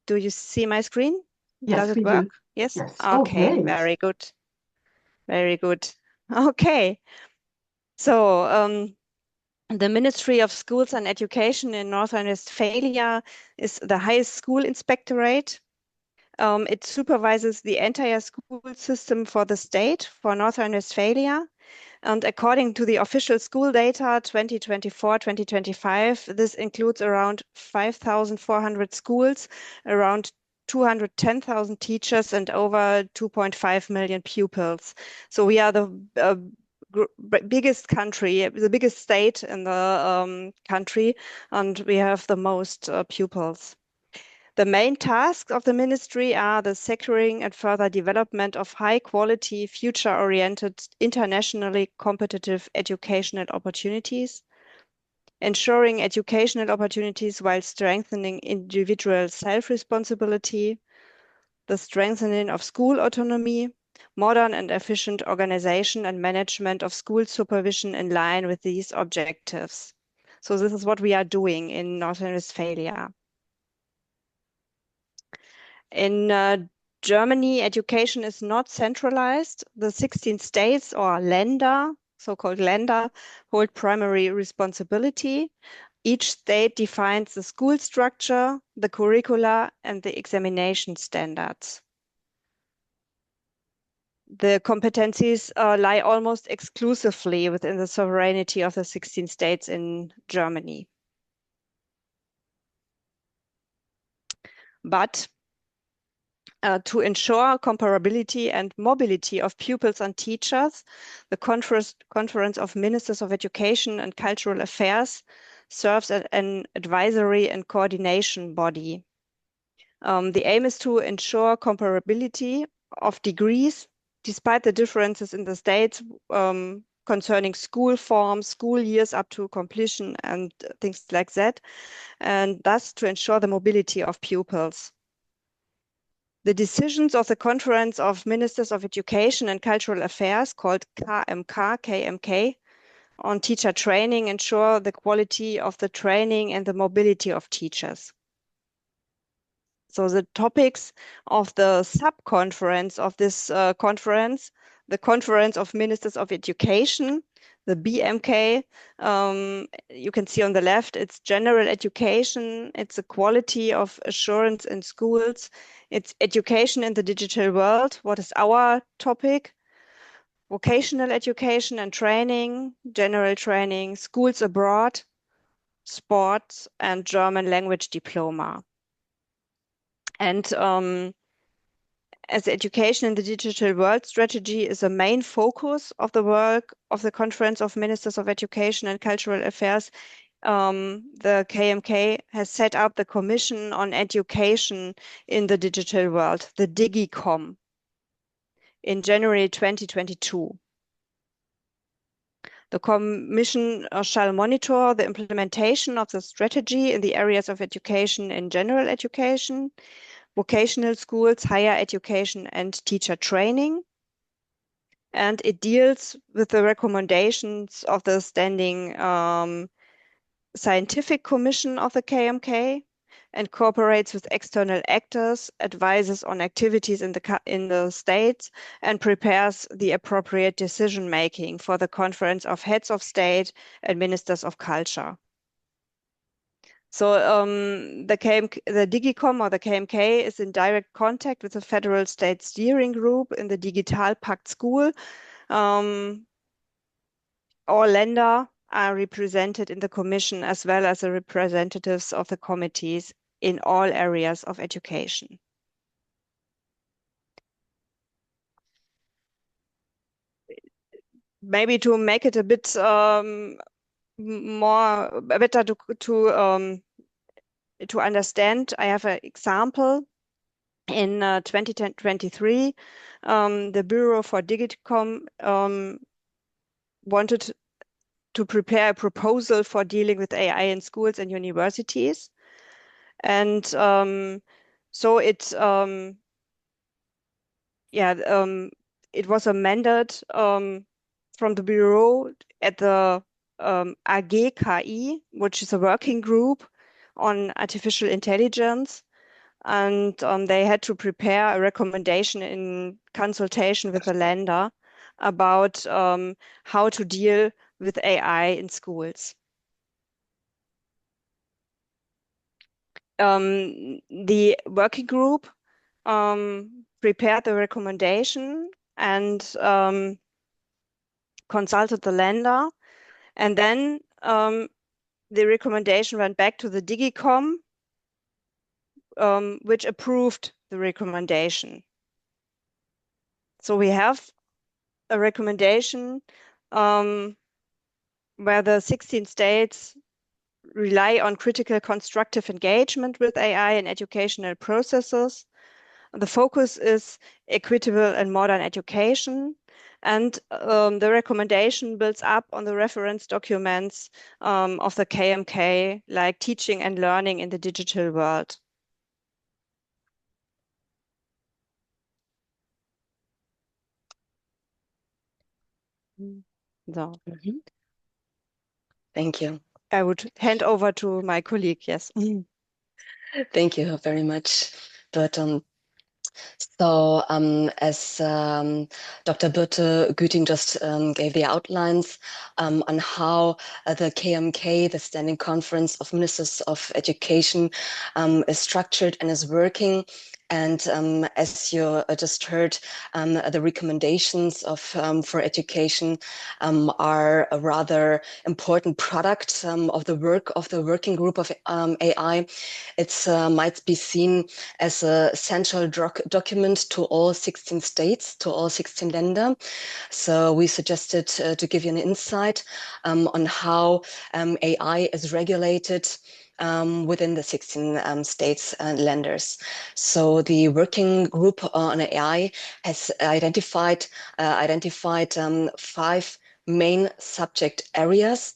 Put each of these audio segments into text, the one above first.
Do you see my screen? Does Yes, it we work? do. Yes? Yes. Oh, Okay, great. very good. Very good. Okay. So, the Ministry of Schools and Education in North Rhine-Westphalia is the highest school inspectorate. It supervises the entire school system for the state, for North Rhine-Westphalia. And according to the official school data 2024-2025, this includes around 5,400 schools, around 210,000 teachers, and over 2.5 million pupils. So we are the biggest country, the biggest state in the country, and we have the most pupils. The main tasks of the ministry are the securing and further development of high quality, future-oriented, internationally competitive educational opportunities, ensuring educational opportunities while strengthening individual self-responsibility, the strengthening of school autonomy, modern and efficient organization and management of school supervision in line with these objectives. So this is what we are doing in North Rhine-Westphalia. In Germany, education is not centralized. The 16 states or Länder, so-called Länder, hold primary responsibility. Each state defines the school structure, the curricula, and the examination standards. The competencies lie almost exclusively within the sovereignty of the 16 states in Germany. But to ensure comparability and mobility of pupils and teachers, the Conference of Ministers of Education and Cultural Affairs serves as an advisory and coordination body. The aim is to ensure comparability of degrees, despite the differences in the states concerning school forms, school years up to completion, and things like that, and thus to ensure the mobility of pupils. The decisions of the Conference of Ministers of Education and Cultural Affairs, called KMK, on teacher training ensure the quality of the training and the mobility of teachers. So the topics of the sub-conference of this conference, the Conference of Ministers of Education, the BMK, you can see on the left, it's general education, it's the quality of assurance in schools, it's education in the digital world. What is our topic? Vocational education and training, general training, schools abroad, sports, and German language diploma. And as education in the digital world strategy is a main focus of the work of the Conference of Ministers of Education and Cultural Affairs, the KMK has set up the Commission on Education in the Digital World, the DigiCom, in January 2022. The Commission shall monitor the implementation of the strategy in the areas of education in general education, vocational schools, higher education, and teacher training. And it deals with the recommendations of the Standing Scientific Commission of the KMK and cooperates with external actors, advises on activities in the states, and prepares the appropriate decision-making for the Conference of Heads of State and Ministers of Culture. So the DigiCom or the KMK is in direct contact with the Federal State Steering Group in the Digital Pact School. All Länder are represented in the Commission as well as the representatives of the committees in all areas of education. Maybe to make it a bit better to understand, I have an example. In 2023, the Bureau for Digicom wanted to prepare a proposal for dealing with AI in schools and universities. And so it was a mandate from the Bureau at the AGKI, which is a working group on artificial intelligence. and they had to prepare a recommendation in consultation with the lender about how to deal with AI in schools. The working group prepared the recommendation and consulted the lender, and then the recommendation went back to the Digicom, which approved the recommendation. So we have a recommendation where the 16 states rely on critical constructive engagement with AI in educational processes. The focus is equitable and modern education. And the recommendation builds up on the reference documents of the KMK, like teaching and learning in the digital world. So Mhm. Thank you. I would hand over to my colleague, yes. Thank you very much. But so, as Dr. Birte Güting just gave the outlines on how the KMK, the Standing Conference of Ministers of Education, is structured and is working. And as you just heard, the recommendations of for education are a rather important product of the work of the working group of AI. It's might be seen as a central document to all 16 states, to all 16 Länder. So we suggested to give you an insight on how AI is regulated within the 16 states and lenders. So the working group on AI has identified 5 main subject areas,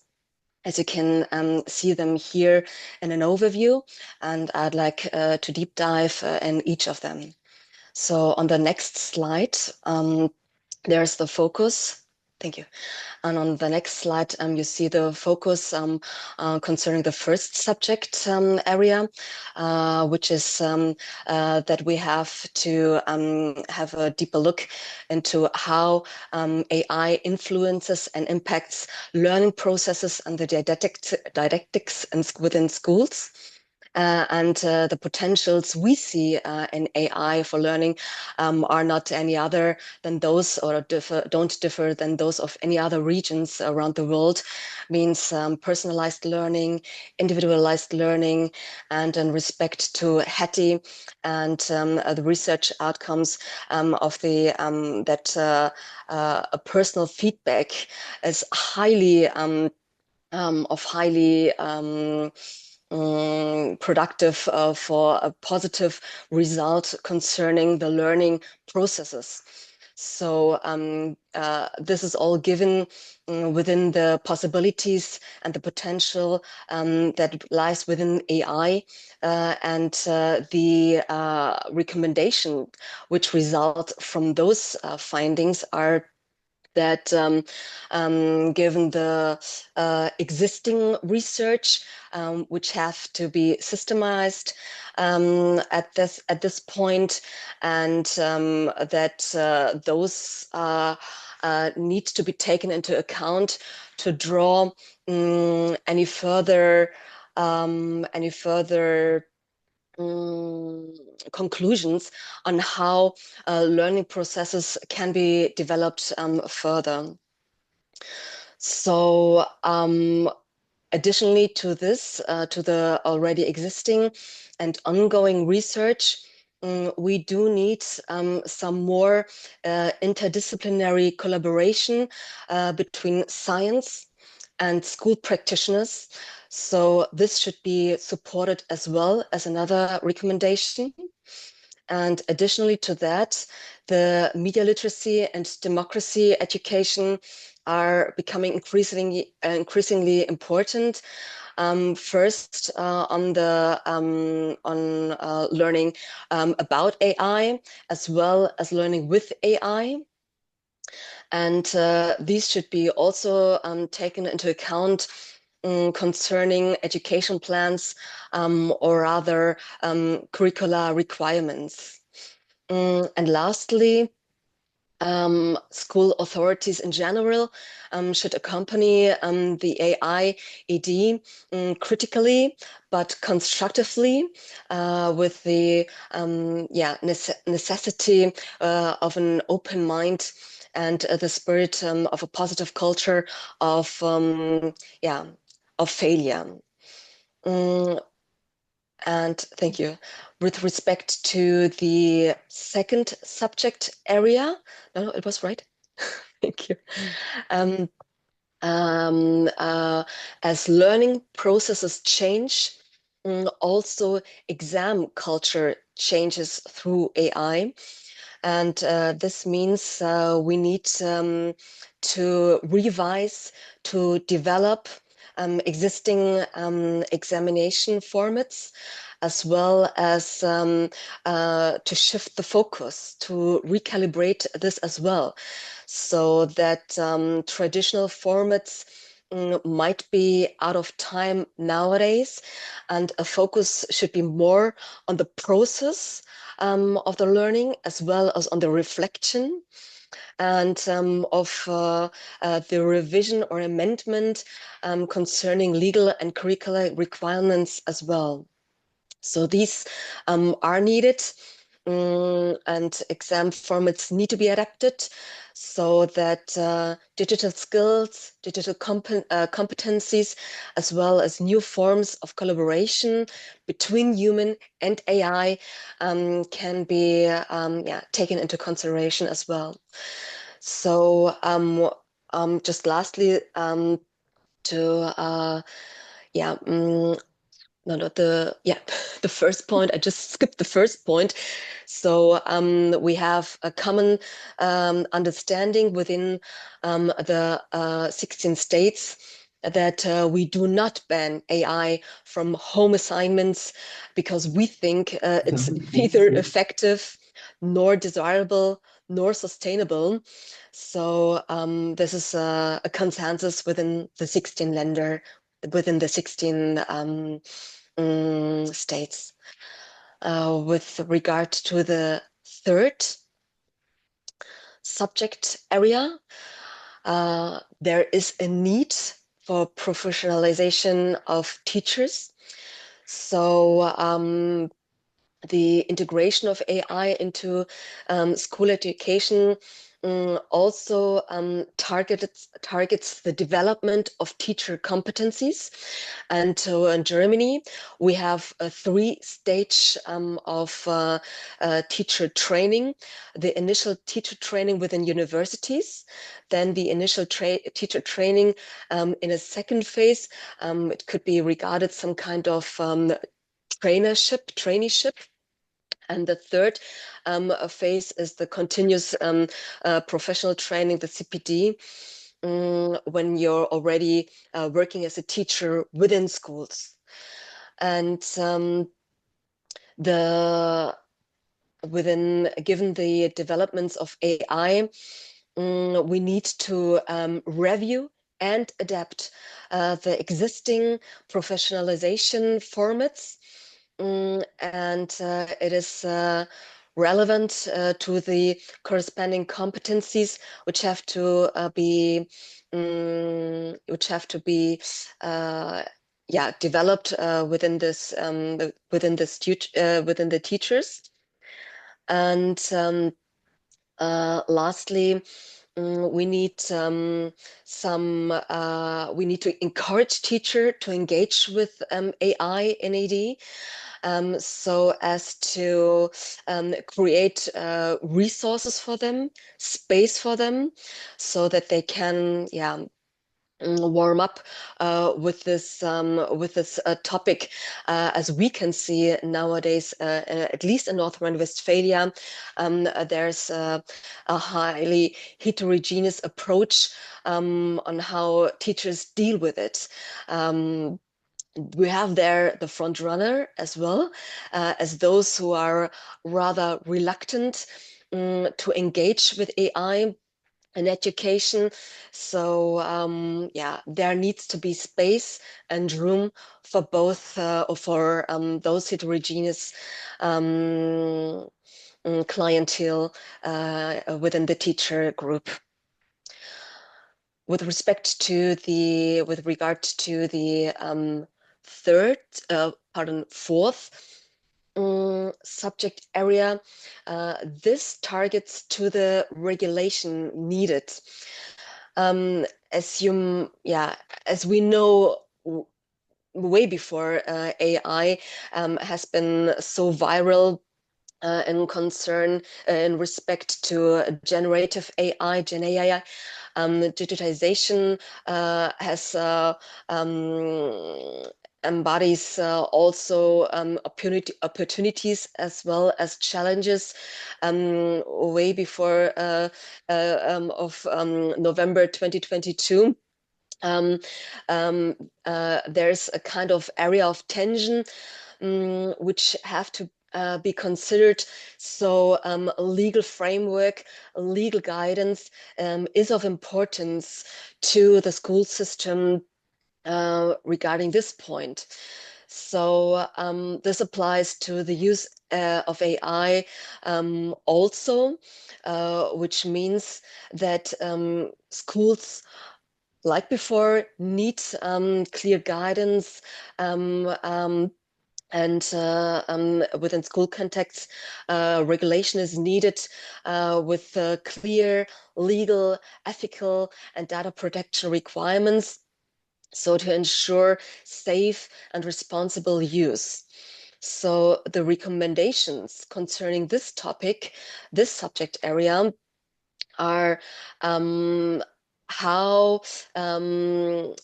as you can see them here in an overview, and I'd like to deep dive in each of them. So on the next slide, there's the focus. Thank you. And on the next slide, you see the focus concerning the first subject area, which is that we have to have a deeper look into how AI influences and impacts learning processes and the didactics within schools. And the potentials we see in AI for learning are not any other than those, or don't differ than those of any other regions around the world. Means personalized learning, individualized learning, and in respect to HETI and the research outcomes of the a personal feedback is highly productive for a positive result concerning the learning processes. So this is all given within the possibilities and the potential that lies within AI, and the recommendation which result from those findings are that given the existing research, which have to be systemized at this point, and that those need to be taken into account to draw any further conclusions on how learning processes can be developed further. So additionally to this, to the already existing and ongoing research, we do need some more interdisciplinary collaboration between science and school practitioners. So this should be supported as well as another recommendation. And additionally to that, the media literacy and democracy education are becoming increasingly important. First, on learning about AI, as well as learning with AI. And these should be also taken into account concerning education plans or other curricular requirements. And lastly, school authorities in general should accompany the AI ED critically but constructively with the necessity of an open mind and the spirit of a positive culture of failure. And thank you. With respect to the second subject area, no, it was right. Thank you. Um, as learning processes change, also exam culture changes through AI. And this means we need to revise, to develop existing examination formats, as well as to shift the focus, to recalibrate this as well, so that traditional formats might be out of time nowadays, and a focus should be more on the process of the learning, as well as on the reflection and of the revision or amendment concerning legal and curricular requirements as well. So these are needed, and exam formats need to be adapted so that digital skills, digital competencies, as well as new forms of collaboration between human and AI can be taken into consideration as well. So just lastly, to no, not the, the first point. I just skipped the first point. So we have a common understanding within the 16 states that we do not ban AI from home assignments because we think it's neither effective nor desirable nor sustainable. So this is a consensus within the 16 Länder, within the 16 states. With regard to the third subject area, there is a need for professionalization of teachers. So the integration of AI into school education also targets the development of teacher competencies. And so in Germany, we have a three-stage of teacher training. The initial teacher training within universities, then the initial teacher training in a second phase. It could be regarded some kind of traineeship. And the third phase is the continuous professional training, the CPD, when you're already working as a teacher within schools. And given the developments of AI, we need to review and adapt the existing professionalization formats. And it is relevant to the corresponding competencies which have to be developed within the teachers. And lastly, we need we need to encourage teacher to engage with AI in AD, so as to create resources for them, space for them, so that they can warm up with this topic, as we can see nowadays, at least in North Rhine-Westphalia, there's a highly heterogeneous approach on how teachers deal with it. We have there the front runner as well, as those who are rather reluctant to engage with AI, in education. So yeah, there needs to be space and room for both, or for those heterogeneous clientele within the teacher group. With regard to the fourth subject area, this targets to the regulation needed. As we know, way before AI has been so viral in concern in respect to generative AI, Gen AI. Digitization has embodies also opportunities as well as challenges. Way before of November 2022. There's a kind of area of tension which have to be considered. So a legal framework, a legal guidance is of importance to the school system regarding this point. So this applies to the use of AI also, which means that schools, like before, need clear guidance and within school contexts, regulation is needed with clear legal, ethical, and data protection requirements, so to ensure safe and responsible use. So the recommendations concerning this topic, this subject area, are how that,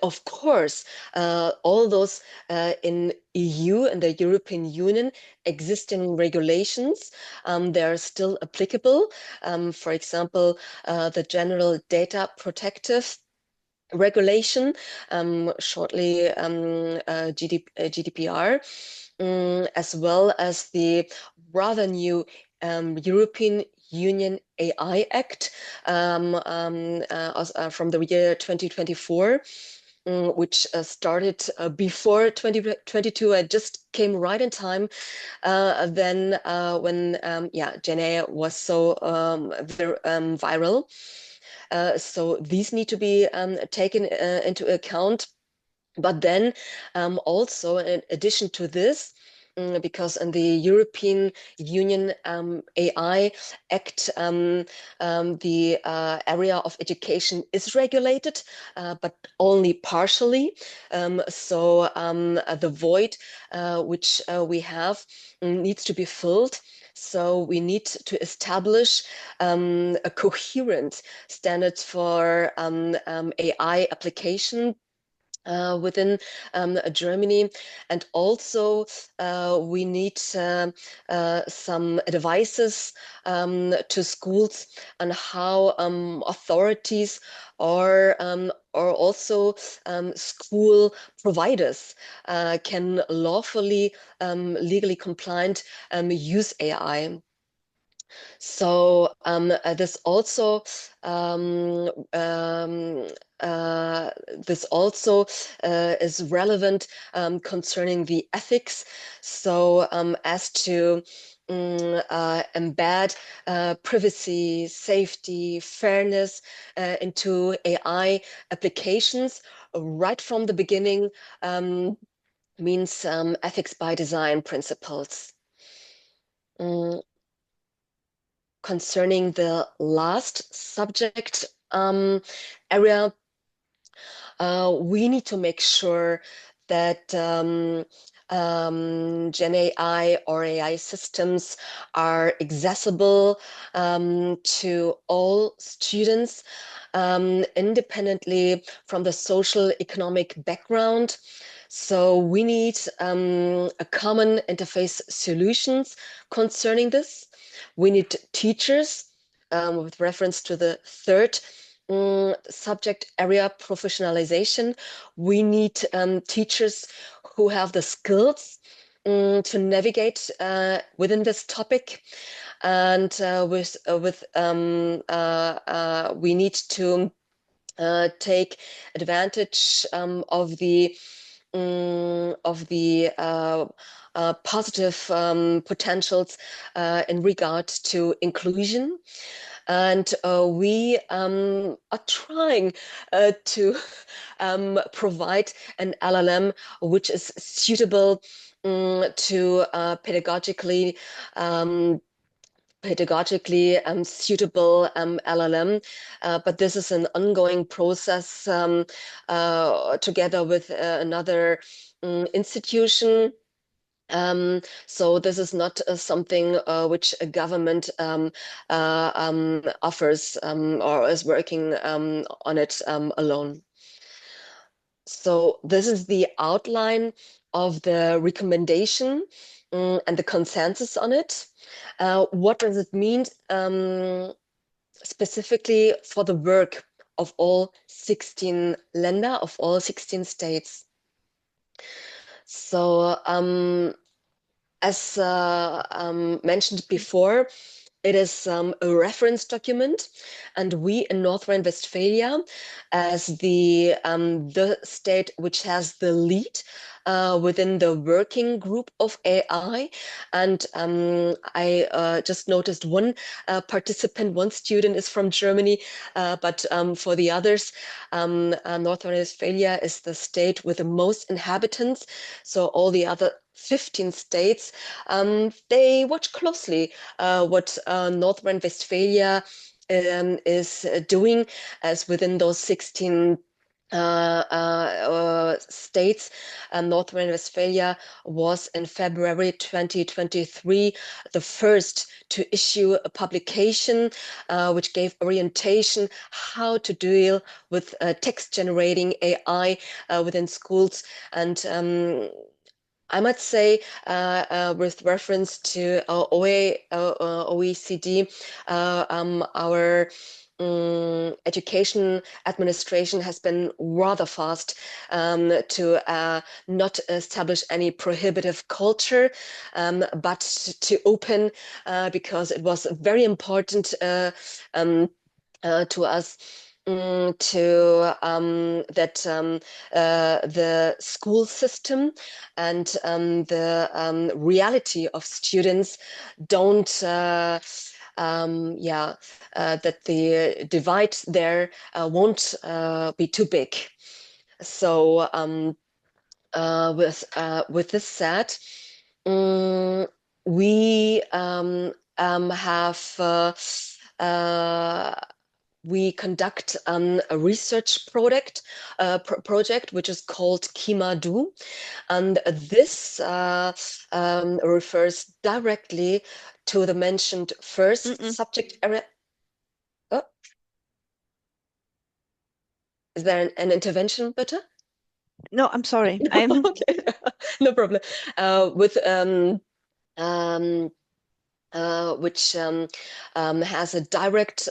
of course, all those in EU and the European Union existing regulations, they are still applicable. For example, the General Data Protective Regulation, shortly GDPR, as well as the rather new European Union AI Act from the year 2024, which started before 2022. I just came right in time then when Gen AI was so viral. So these need to be taken into account. But then also, in addition to this, because in the European Union AI Act, the area of education is regulated, but only partially. So the void which we have needs to be filled. So we need to establish a coherent standard for AI application within Germany. And also we need some advices to schools on how authorities or also school providers can lawfully, legally compliant use AI. So this also is relevant concerning the ethics. So as to embed privacy, safety, fairness into AI applications right from the beginning, means ethics by design principles. Concerning the last subject area, we need to make sure that Gen AI or AI systems are accessible to all students, independently from the social economic background. So we need a common interface solutions concerning this. We need teachers with reference to the third subject area, professionalization. We need teachers who have the skills to navigate within this topic. and we need to take advantage of the positive potentials in regard to inclusion. And we are trying to provide an LLM which is suitable to pedagogically suitable LLM, but this is an ongoing process together with another institution. So this is not something which a government offers or is working on it alone. So this is the outline of the recommendation and the consensus on it. What does it mean specifically for the work of all 16 Länder, of all 16 states? So as mentioned before, it is a reference document, and we in North Rhine-Westphalia, as the state which has the lead within the working group of AI, and I just noticed one participant, one student is from Germany, but for the others, North Rhine-Westphalia is the state with the most inhabitants. So all the other 15 states, they watch closely what North Rhine-Westphalia is doing, as within those 16 states. North Rhine-Westphalia was in February 2023 the first to issue a publication which gave orientation how to deal with text generating AI within schools. And I might say, with reference to OECD, our education administration has been rather fast to not establish any prohibitive culture, but to open, because it was very important to us the school system and the reality of students don't that the divide there won't be too big. So with this said, we have we conduct a research project which is called KimaDo, and this refers directly to the mentioned first subject area. Oh, is there an intervention, bitte? No, I'm sorry. Okay, no problem. Which has a direct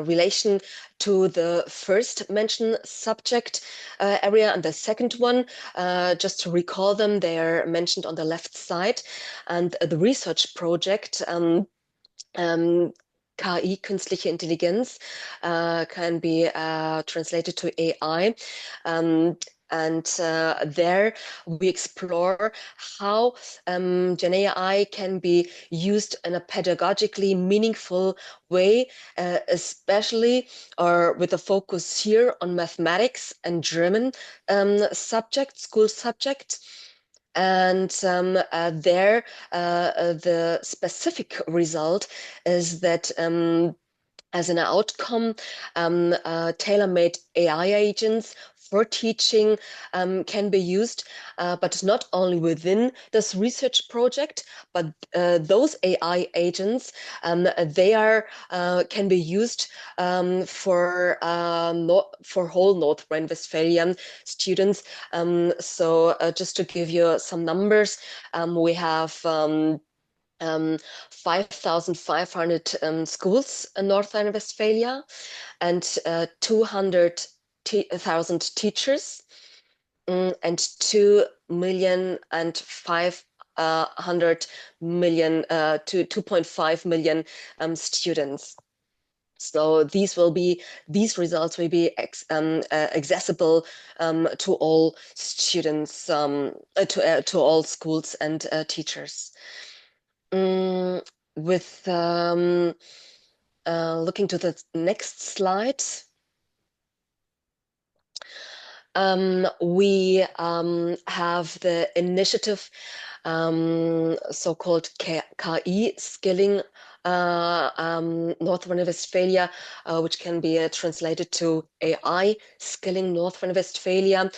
relation to the first mentioned subject area, and the second one, just to recall them, they are mentioned on the left side. And the research project, KI, künstliche Intelligenz, can be translated to AI. And there we explore how Gen AI can be used in a pedagogically meaningful way, especially or with a focus here on mathematics and German school subjects. And there, the specific result is that as an outcome, tailor-made AI agents for teaching can be used, but not only within this research project, but those AI agents, they are can be used for whole North Rhine-Westphalian students. So just to give you some numbers, we have 5,500 schools in North Rhine-Westphalia and 200,000 teachers and 2,500,000 100 million to 2.5 million students. So these results will be accessible to all students, to all schools and teachers. With looking to the next slide, we have the initiative, so-called KI skilling, North Rhine-Westphalia, which can be translated to AI skilling North Rhine-Westphalia.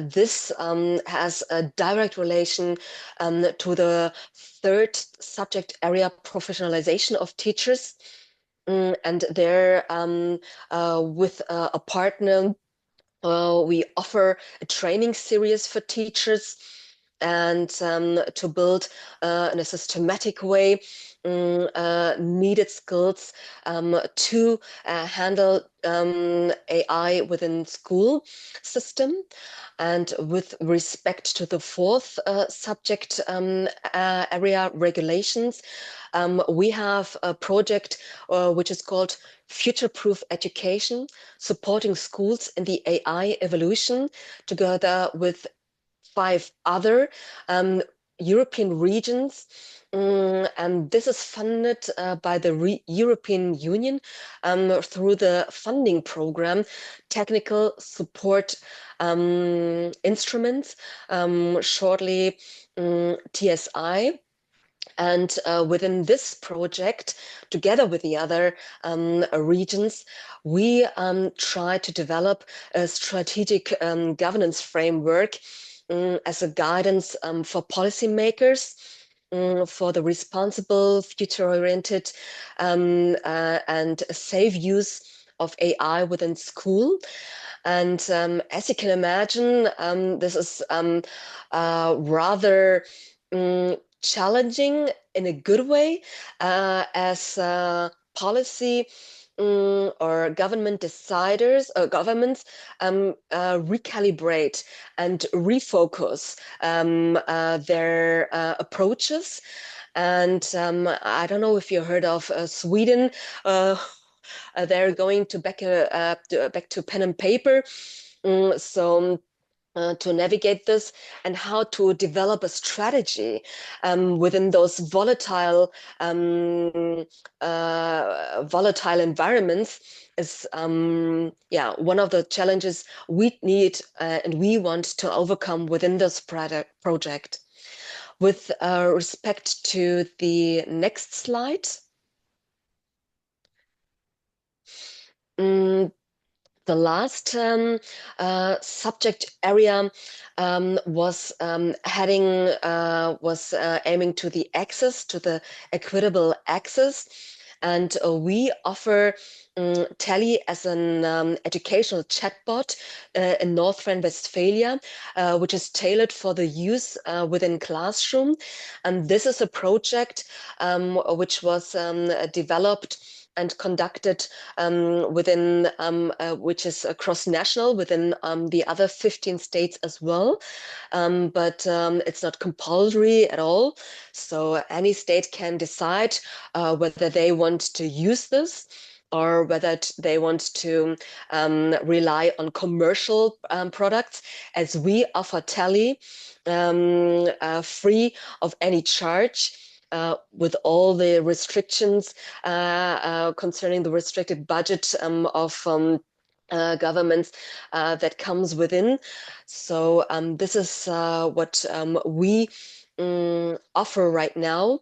This has a direct relation to the third subject area, professionalization of teachers. And there, with a partner, we offer a training series for teachers, and to build in a systematic way needed skills to handle AI within school system. And with respect to the fourth subject area, regulations, we have a project which is called Future-Proof Education, supporting schools in the AI evolution, together with 5 other European regions. And this is funded by the European Union through the funding program, Technical Support Instruments, shortly TSI. And within this project, together with the other regions, we try to develop a strategic governance framework as a guidance for policymakers, for the responsible, future-oriented, and safe use of AI within school. And as you can imagine, this is rather challenging in a good way, as policy or government deciders or governments recalibrate and refocus their approaches. And I don't know if you heard of Sweden. They're going to back to pen and paper. So to navigate this and how to develop a strategy within those volatile environments is one of the challenges we need and we want to overcome within this project. With respect to the next slide, the last subject area was aiming to the access, to the equitable access. And we offer Tally as an educational chatbot in North Rhine-Westphalia, which is tailored for the use within classroom. And this is a project which was developed and conducted within, which is cross-national within the other 15 states as well. But it's not compulsory at all. So any state can decide whether they want to use this or whether they want to rely on commercial products, as we offer Tally free of any charge. With all the restrictions concerning the restricted budget of governments that comes within. So this is what we offer right now.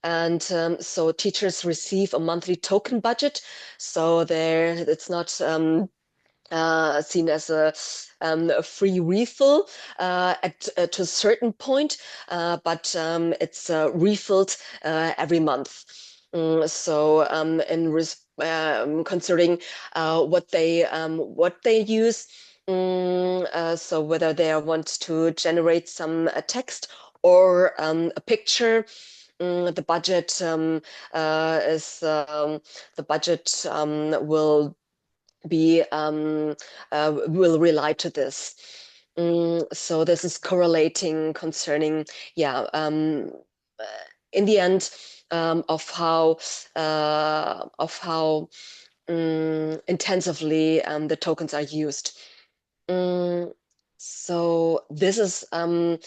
And so teachers receive a monthly token budget. So it's not seen as a free refill to a certain point, but it's refilled every month. So in considering what they use, so whether they want to generate some text or a picture. The budget will rely to this. So this is correlating concerning, yeah, uh, in the end, of how intensively the tokens are used. Mm, so this is um,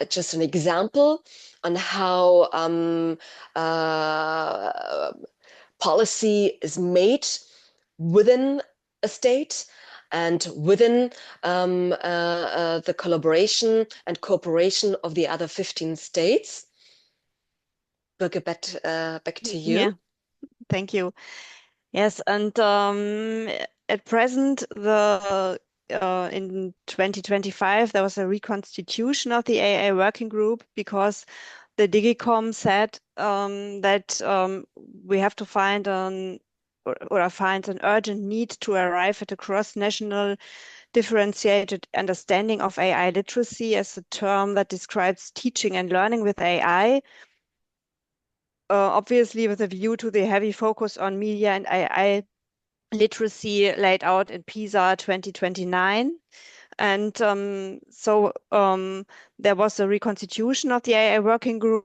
just an example on how uh, policy is made within a state and within the collaboration and cooperation of the other 15 states. Birgit, back to Yeah, you. thank you. Yes, and at present, the in 2025, there was a reconstitution of the AI working group because the Digicom said that we have to find or find an urgent need to arrive at a cross-national differentiated understanding of AI literacy as a term that describes teaching and learning with AI, obviously with a view to the heavy focus on media and AI literacy laid out in PISA 2029. And there was a reconstitution of the AI working group.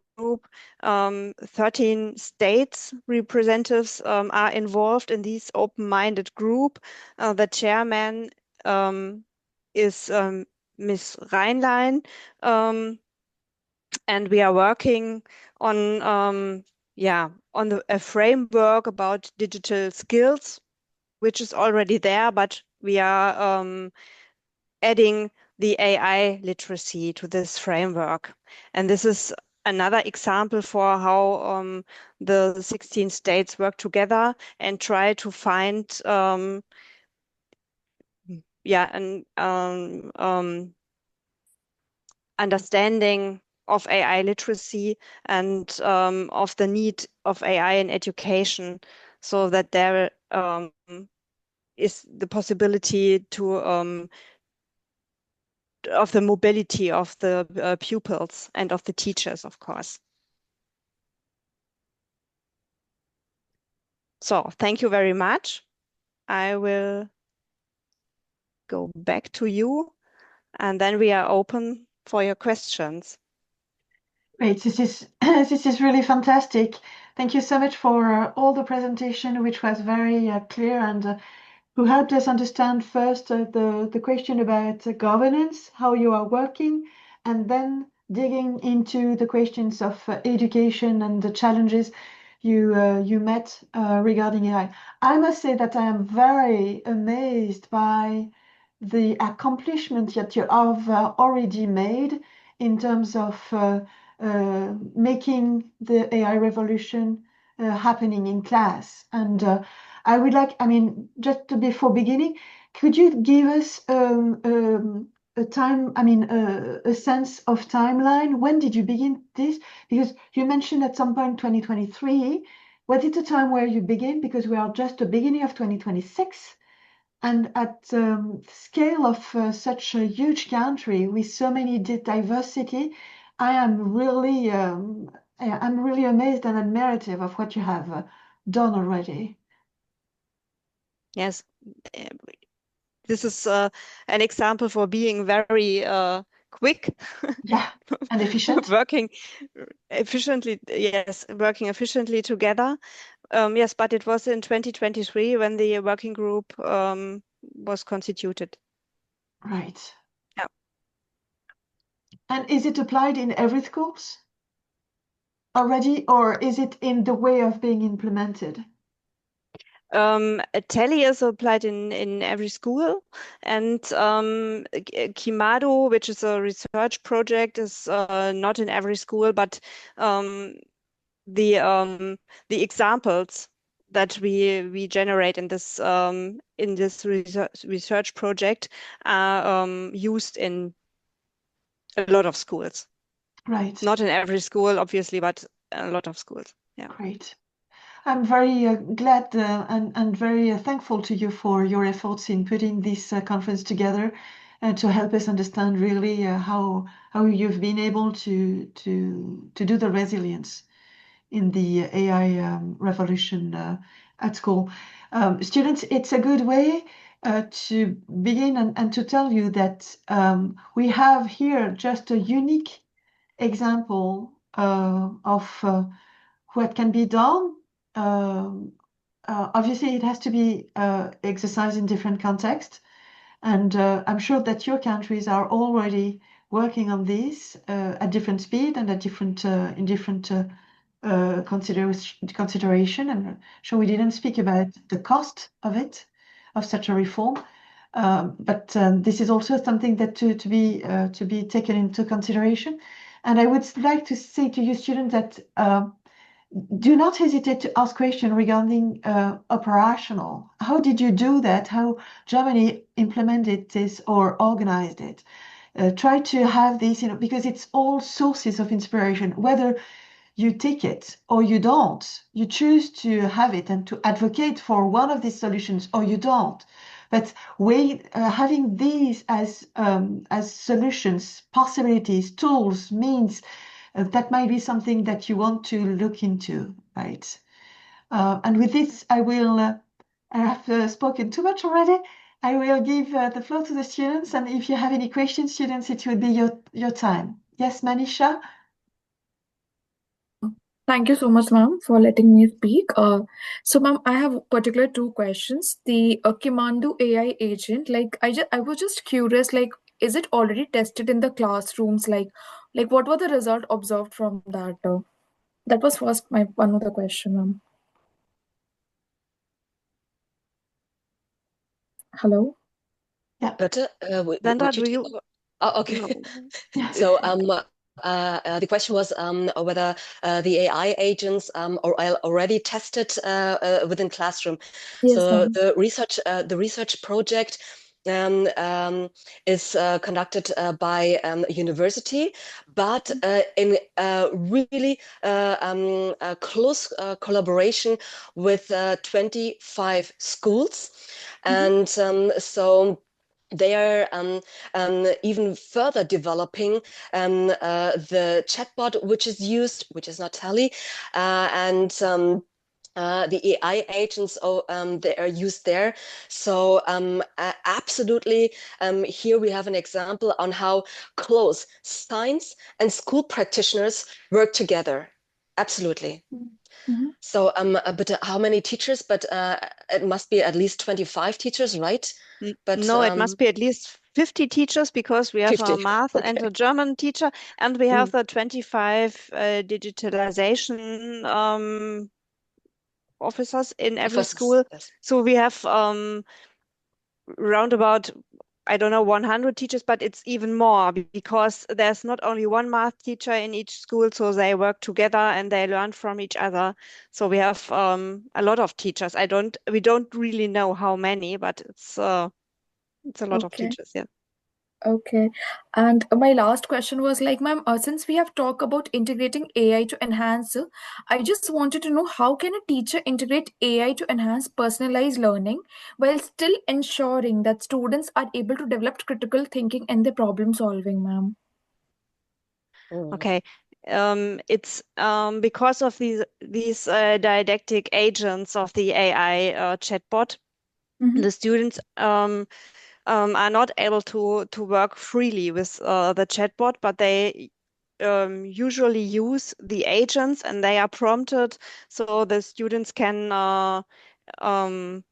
13 states representatives are involved in this open-minded group. The chairman is Ms. Rheinlein, and we are working on a framework about digital skills, which is already there, but we are adding the AI literacy to this framework. And this is another example for how the 16 states work together and try to find an understanding of AI literacy and of the need of AI in education so that there is the possibility to of the mobility of the pupils and of the teachers, of course. So thank you very much. I will go back to you, and then we are open for your questions. Great, this is this is really fantastic. Thank you so much for all the presentation, which was very clear and who helped us understand first the question about governance, how you are working, and then digging into the questions of education and the challenges you met regarding AI. I must say that I am very amazed by the accomplishment that you have already made in terms of making the AI revolution happening in class. And I would like, I mean, just before beginning, could you give us a time, I mean, a sense of timeline? When did you begin this? Because you mentioned at some point 2023. Was it a time where you begin? Because we are just the beginning of 2026. And at scale of such a huge country with so many diversity, I'm really amazed and admirative of what you have done already. Yes, uh, this is an example for being very quick, Yeah, and efficient. working efficiently. Yes, working efficiently together. Yes, but it was in 2023 when the working group was constituted. Right. Yeah. And is it applied in every schools already, or is it in the way of being implemented? A tele is applied in every school, and Kimado, which is a research project, is not in every school, but um, the um, the examples that we generate in this research project are used in a lot of schools. Right. Not in every school, obviously, but a lot of schools. Yeah. Great. I'm very glad and very thankful to you for your efforts in putting this conference together and to help us understand really how you've been able to do the resilience in the AI revolution at school. Students, it's a good way to begin and to tell you that we have here just a unique example of what can be done. Obviously, it has to be exercised in different contexts. And I'm sure that your countries are already working on this at different speed and at different in different consideration. I'm sure we didn't speak about the cost of it, of such a reform, but this is also something that to be taken into consideration. And I would like to say to you students that do not hesitate to ask questions regarding operational. How did you do that? How Germany implemented this or organized it? Try to have this, because it's all sources of inspiration. Whether you take it or you don't, you choose to have it and to advocate for one of these solutions or you don't. But having these as solutions, possibilities, tools, means that might be something that you want to look into, right? And with this, I have spoken too much already. I will give the floor to the students, and if you have any questions, students, it will be your time. Yes, Manisha? Thank you so much, ma'am, for letting me speak. So, ma'am, I have particular two questions. The Kimandu AI agent, I was just curious, is it already tested in the classrooms? What were the result observed from that? That was first my one of the question, ma'am. Hello. Yeah. But Sandra, would you do take? you? Oh, okay. No. So the question was whether the AI agents are already tested within classroom. Yes, So ma'am. the research project is conducted by a university, but in really close collaboration with 25 schools, and so they are even further developing the chatbot which is used, which is not Tally, and the AI agents they are used there. So absolutely, here we have an example on how close science and school practitioners work together. Absolutely. Mm-hmm. So, but how many teachers? But it must be at least 25 teachers, right? But No, it must be at least 50 teachers because we have 50. a math and Okay. a German teacher, and we have the 25 digitalization officers in every First, school. yes. So we have round about, I don't know, 100 teachers, but it's even more because there's not only one math teacher in each school, so they work together and they learn from each other. So we have a lot of teachers. We don't really know how many, but it's a lot of Okay. teachers, yeah. Okay. And my last question was ma'am, since we have talked about integrating AI to enhance, I just wanted to know how can a teacher integrate AI to enhance personalized learning while still ensuring that students are able to develop critical thinking and the problem solving, ma'am? Okay. It's because of these didactic agents of the AI chatbot, the students are not able to work freely with the chatbot, but they usually use the agents and they are prompted so the students can um,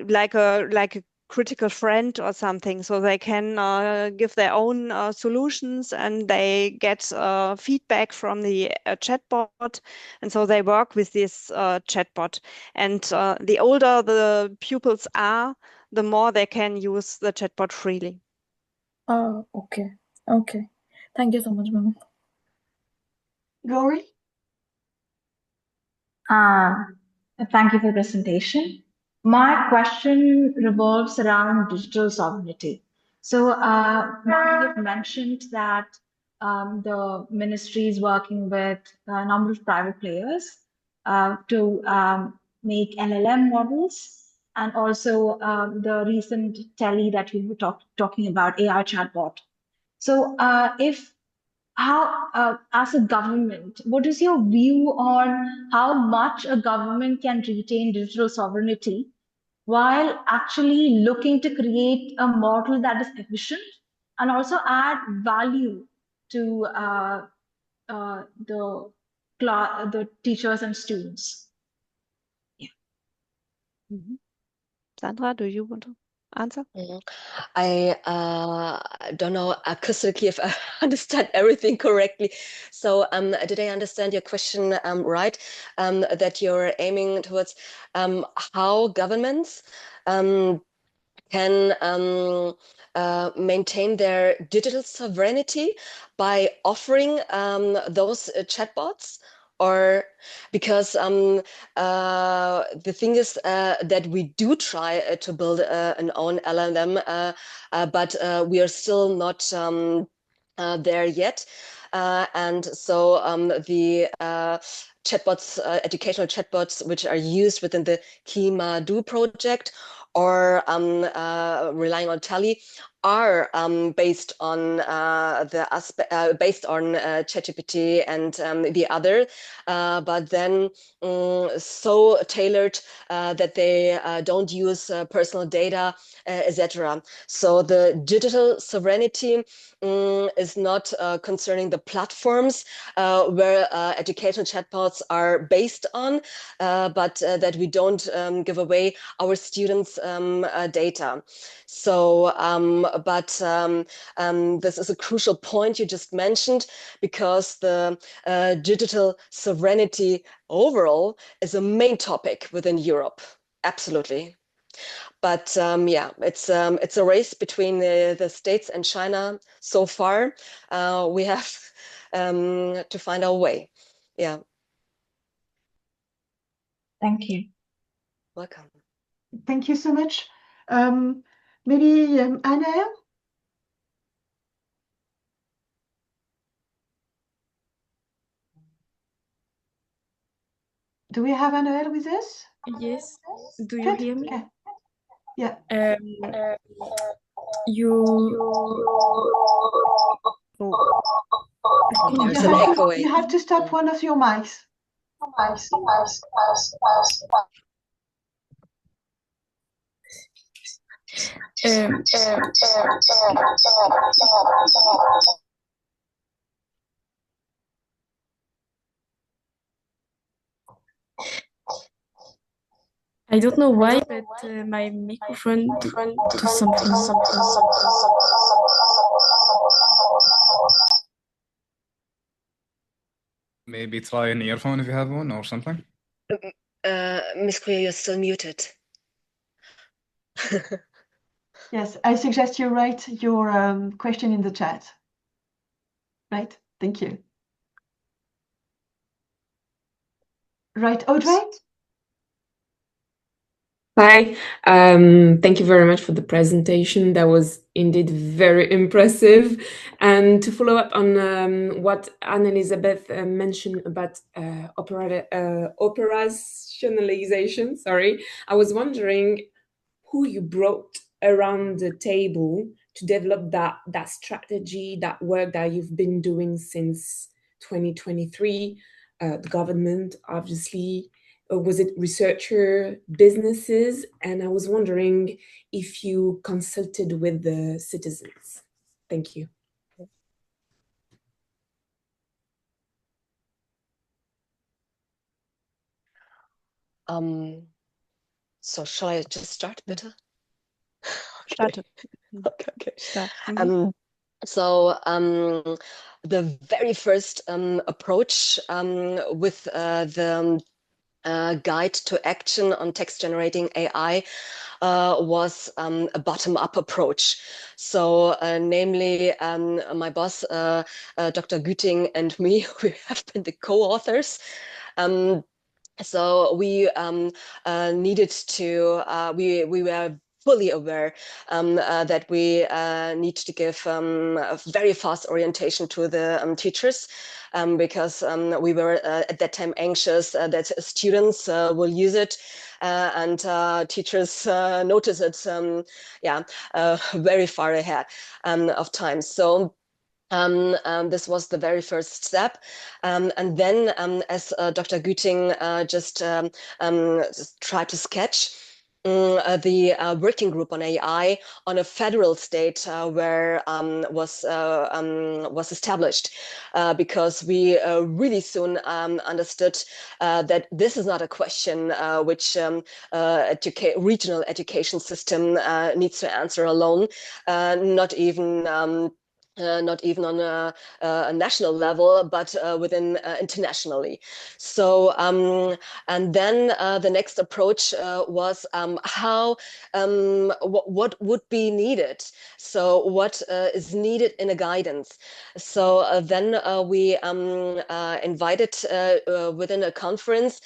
like a critical friend or something, so they can give their own solutions and they get feedback from the chatbot, and so they work with this chatbot. And the older the pupils are, the more they can use the chatbot freely. Oh, okay. Okay. Thank you so much, ma'am. Gauri? Thank you for the presentation. My question revolves around digital sovereignty. So, Ma'am, you've mentioned that the ministry is working with a number of private players to make LLM models, and also the recent tele that you were talking about, AI chatbot. So, if how, as a government, what is your view on how much a government can retain digital sovereignty while actually looking to create a model that is efficient and also add value to the teachers and students. Sandra, do you want to answer? I don't know acoustically if I understand everything correctly. So did I understand your question right? That you're aiming towards how governments can maintain their digital sovereignty by offering those chatbots? Or because the thing is that we do try to build an own LLM, but we are still not there yet. And so the chatbots, educational chatbots, which are used within the KimaDo project, or relying on Tally, are based on based on ChatGPT and the other, but then so tailored that they don't use personal data, etc. So the digital sovereignty is not concerning the platforms where educational chatbots are based on, but that we don't give away our students' data. So, this is a crucial point you just mentioned, because the digital sovereignty overall is a main topic within Europe. Absolutely. But yeah, it's a race between the States and China so far. We have to find our way. Yeah. Thank you. Welcome. Thank you so much. Maybe Anna? Do we have Anna with us? Yes. Do you Good. hear me? Okay. Yeah. There's an echoing. You have to stop one of your mics. I don't know why, but my microphone does something. Maybe try an earphone if you have one or something. Miss Korea, you're still muted. Yes, I suggest you write your question in the chat. Right? Thank you. Right, Audrey? Hi, thank you very much for the presentation. That was indeed very impressive. And to follow up on what Anne-Elisabeth mentioned about operationalization, sorry, I was wondering who you brought around the table to develop that strategy, that work that you've been doing since 2023, the government, obviously. Was it researcher, businesses? And I was wondering if you consulted with the citizens. Thank you. So shall I just start, bitte? Starte. Okay. Start. So the very first approach with the guide to action on text generating AI was a bottom-up approach. So namely my boss, Dr. Güting, and me, we have been the co-authors. So we needed to, we were fully aware that we need to give a very fast orientation to the teachers, because we were at that time anxious that students will use it and teachers notice it, very far ahead of time. So this was the very first step. And then, as Dr. Güting just tried to sketch, the working group on AI on a federal state where was established because we really soon understood that this is not a question which regional education system needs to answer alone, not even on a national level, but within internationally. So, and then the next approach was how what would be needed. So, what is needed in a guidance. So then we invited within a conference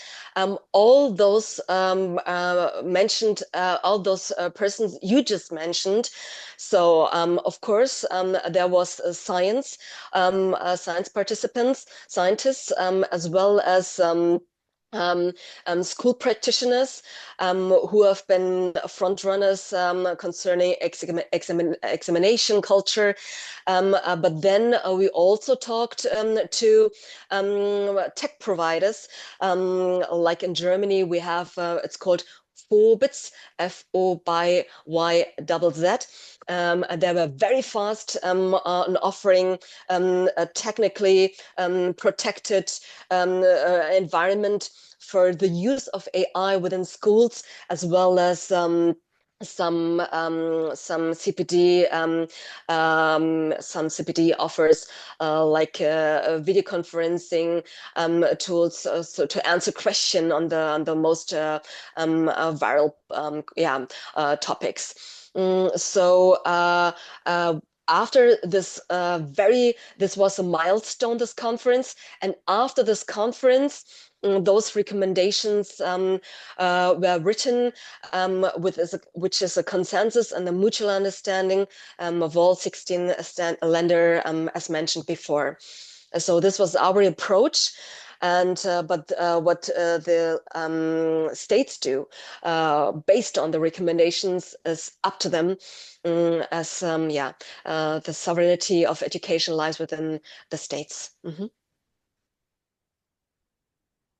all those mentioned, all those persons you just mentioned. So of course there was science participants, scientists, as well as school practitioners who have been front runners concerning examination culture. But then we also talked to tech providers. Like in Germany, we have, it's called Forbits, FOBYZZ. They were very fast on offering a technically protected environment for the use of AI within schools, as well as some CPD offers like video conferencing tools, so to answer question on the most viral topics. So after this this was a milestone, this conference, and after this conference, those recommendations were written which is a consensus and a mutual understanding of all 16 lender, as mentioned before. So this was our approach. And but what the states do based on the recommendations is up to them, as the sovereignty of education lies within the states. Mm-hmm.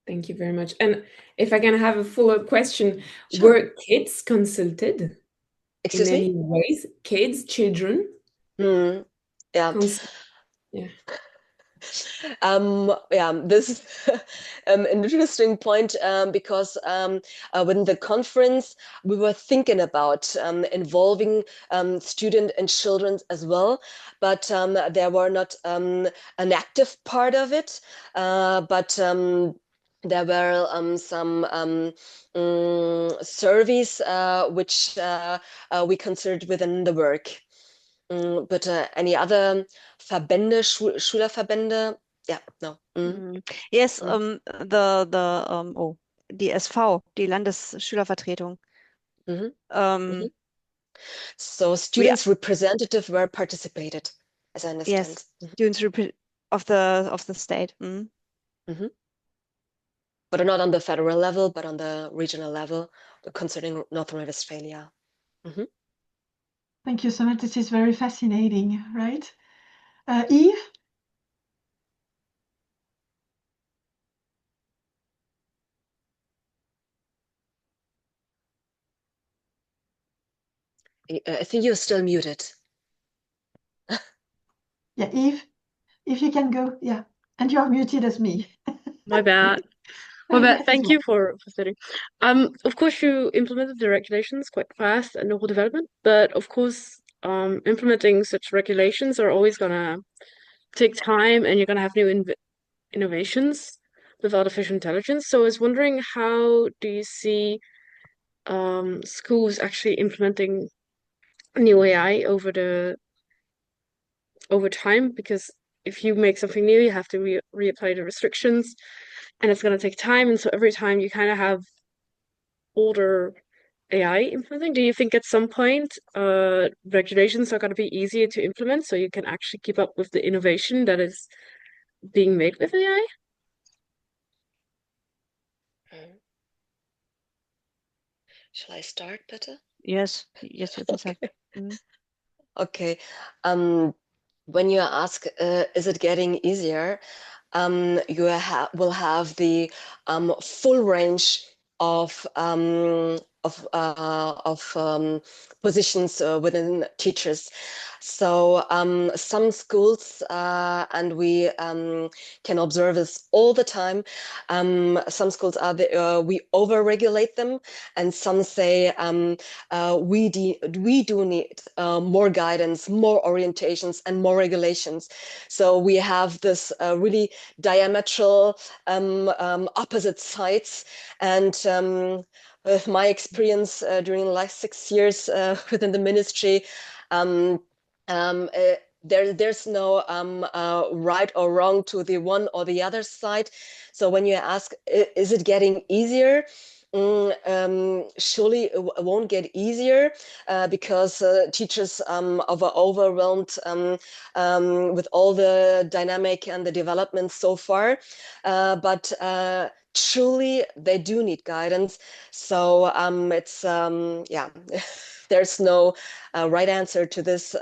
Thank you very much. And if I can have a follow-up question, Sure. Were kids consulted Excuse in me? any ways? Kids, children? Yeah. Yeah. This is an interesting point because within the conference we were thinking about involving students and children as well, but there were not an active part of it, but there were some surveys which we considered within the work. But any other Verbände, Schülerverbände? Yeah, no. Yes, die SV, die Landesschülervertretung. So students' representative were participated, as I understand. Yes, students of the state. But not on the federal level, but on the regional level, concerning North Rhine-Westphalia. Thank you so much. This is very fascinating, right? Yves? I think you're still muted. Yeah, Yves, if you can go, yeah. And you are muted as me. My bad. My bad. Thank you for studying. Of course, you implemented the regulations quite fast and the whole development, but of course, implementing such regulations are always gonna take time, and you're gonna have new innovations with artificial intelligence. So I was wondering, how do you see schools actually implementing new AI over time? Because if you make something new, you have to reapply the restrictions, and it's going to take time. And so every time you kind of have older AI implementing, do you think at some point regulations are going to be easier to implement so you can actually keep up with the innovation that is being made with AI? Shall I start, Peter? Yes, you can start. Okay. When you ask, is it getting easier? You will have the full range of positions within teachers. So some schools, and we can observe this all the time, some schools we over-regulate them, and some say we do need more guidance, more orientations, and more regulations. So we have this really diametral opposite sides. And with my experience during the last 6 years within the ministry, there's no right or wrong to the one or the other side. So when you ask, is it getting easier? Surely it won't get easier because teachers are overwhelmed with all the dynamic and the development so far. But truly, they do need guidance. So it's yeah, there's no right answer to this,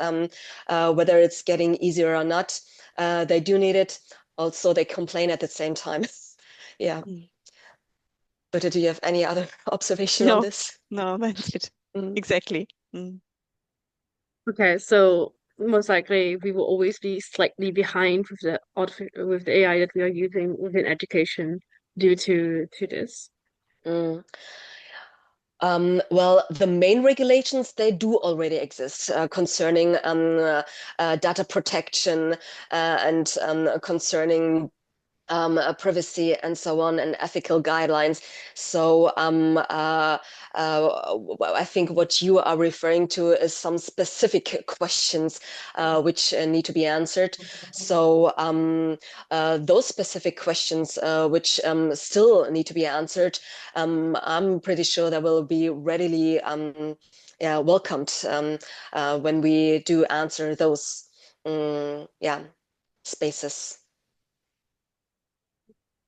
whether it's getting easier or not. They do need it. Also, they complain at the same time. Yeah. But do you have any other observation on this? No, that's it. Exactly. Okay, so most likely we will always be slightly behind with the AI that we are using within education due to this. Well, the main regulations, they do already exist concerning data protection and concerning privacy and so on, and ethical guidelines. So I think what you are referring to is some specific questions which need to be answered. So those specific questions which still need to be answered, I'm pretty sure that will be readily welcomed when we do answer those spaces.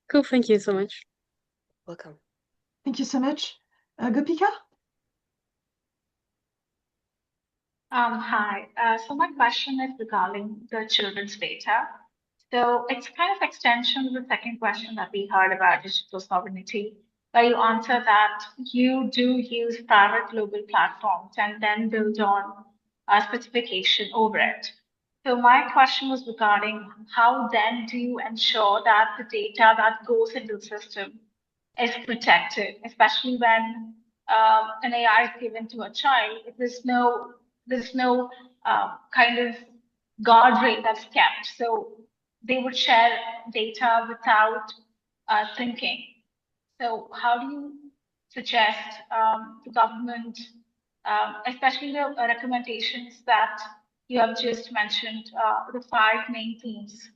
Cool, thank you so much. Welcome. Thank you so much. Gopika? Hi. So my question is regarding the children's data. So it's kind of extension of the second question that we heard about digital sovereignty, where you answer that you do use private global platforms and then build on a specification over it. So my question was regarding how then do you ensure that the data that goes into the system is protected, especially when an AI is given to a child. There's no kind of guardrail that's kept. So they would share data without thinking. So how do you suggest the government, especially the recommendations that you have just mentioned, the 5 main themes?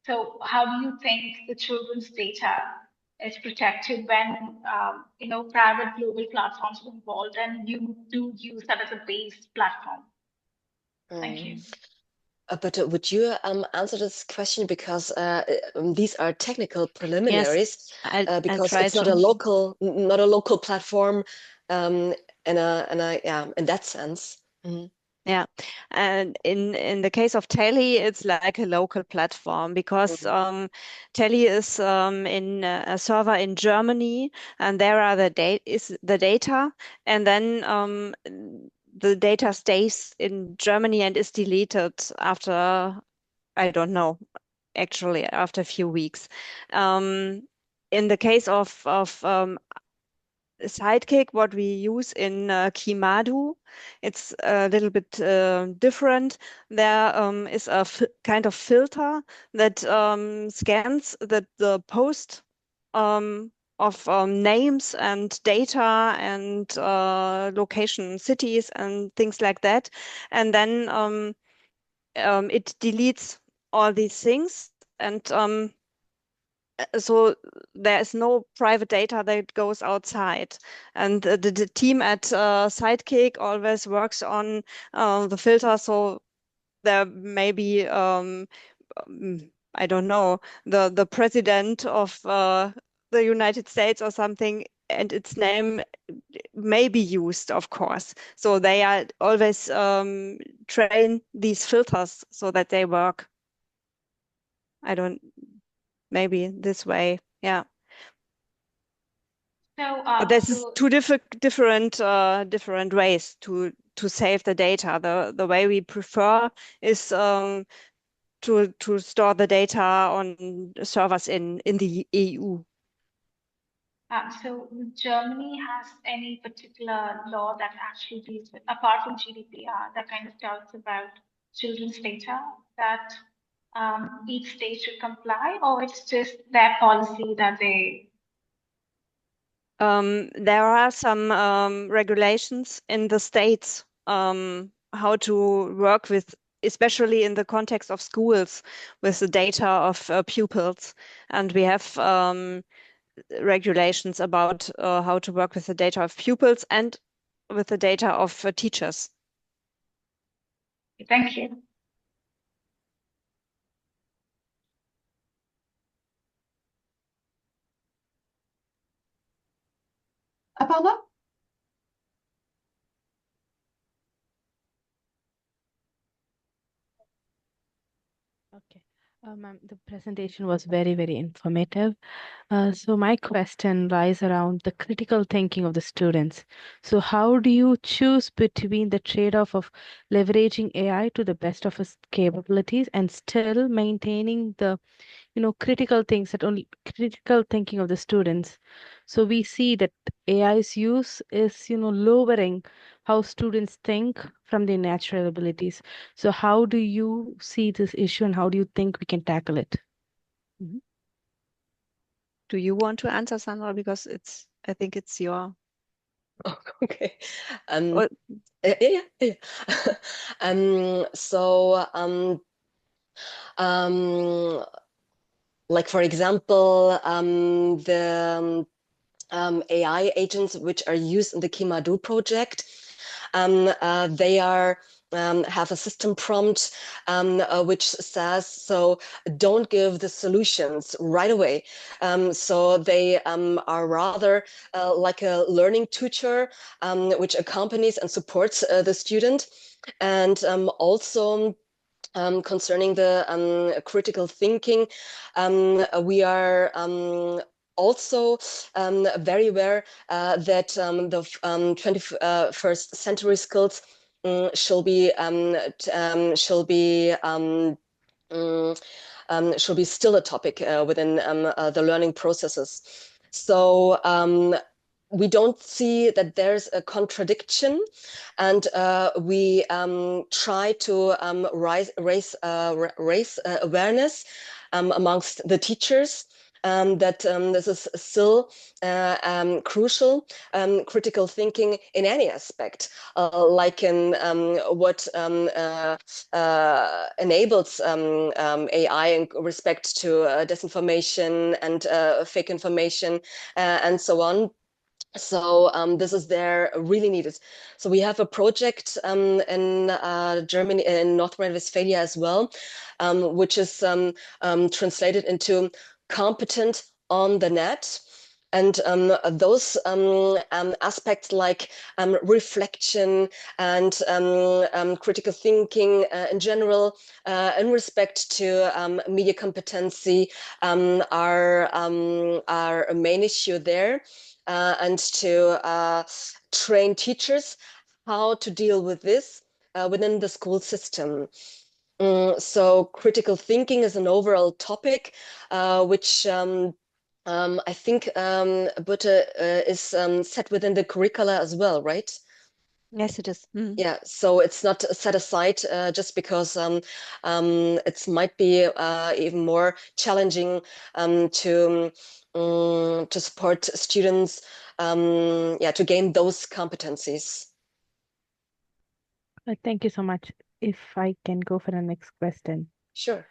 So how do you think the children's data is protected when private global platforms are involved and you do use that as a base platform? Thank you. But would you answer this question, because these are technical preliminaries, I'll because try it's not to. not a local platform, in that sense. Yeah, and in the case of Tele, it's like a local platform because Tele is in a server in Germany, and there are the data, and then the data stays in Germany and is deleted after, I don't know, actually after a few weeks. In the case of Sidekick, what we use in Kimadu, it's a little bit different. There is a kind of filter that scans the post of names and data and location, cities and things like that. And then it deletes all these things. And so there is no private data that goes outside. And the team at Sidekick always works on the filter. So there may be, I don't know, the president of the United States or something, and its name may be used, of course. So they are always train these filters so that they work. Maybe this way. Yeah. So, There's so two different ways to save the data. The way we prefer is to store the data on servers in the EU. So Germany has any particular law that actually deals with, apart from GDPR, that kind of talks about children's data that each state should comply, or it's just their policy that they? There are some regulations in the states how to work with, especially in the context of schools, with the data of pupils. And we have regulations about how to work with the data of pupils and with the data of teachers. Thank you. Aparna? Okay. Ma'am, the presentation was very, very informative. So my question lies around the critical thinking of the students. So how do you choose between the trade-off of leveraging AI to the best of its capabilities and still maintaining the, critical things that only critical thinking of the students? So we see that AI's use is, lowering how students think from their natural abilities. So how do you see this issue and how do you think we can tackle it? Mhm. Do you want to answer, Sandra? Because I think it's your. Oh, okay. Or, Yeah. So, like for example, the AI agents which are used in the Kimadu project, they are have a system prompt which says, so don't give the solutions right away. So they are rather like a learning tutor which accompanies and supports the student. And also concerning the critical thinking, we are also very aware that the 21st century skills shall be still a topic within the learning processes. So we don't see that there's a contradiction, and we try to raise awareness amongst the teachers that this is still crucial, critical thinking in any aspect, like in what enables AI in respect to disinformation and fake information and so on. So this is there really needed. So we have a project in Germany, in North Rhine-Westphalia as well, which is translated into competent on the net. And those aspects like reflection and critical thinking in general, in respect to media competency, are a main issue there. And to train teachers how to deal with this within the school system. So critical thinking is an overall topic which I think Butte is set within the curricula as well, right? yes, it is. Mm. Yeah, so it's not set aside just because it might be even more challenging to support students, to gain those competencies. Thank you so much. If I can go for the next question. Sure.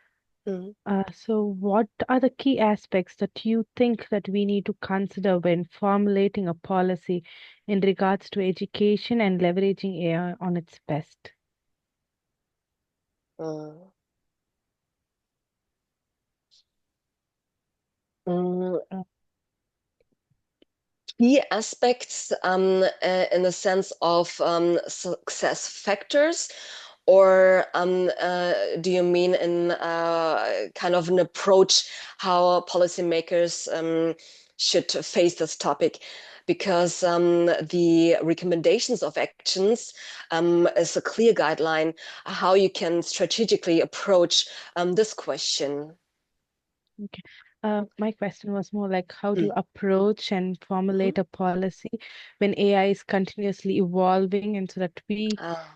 Mhm. So what are the key aspects that you think that we need to consider when formulating a policy in regards to education and leveraging AI on its best? Uh, mm, Uh, Key aspects in the sense of success factors, or do you mean in kind of an approach how policymakers should face this topic? because the recommendations of actions is a clear guideline how you can strategically approach this question. Okay. My question was more like, how do you approach and formulate a policy when AI is continuously evolving, and so that we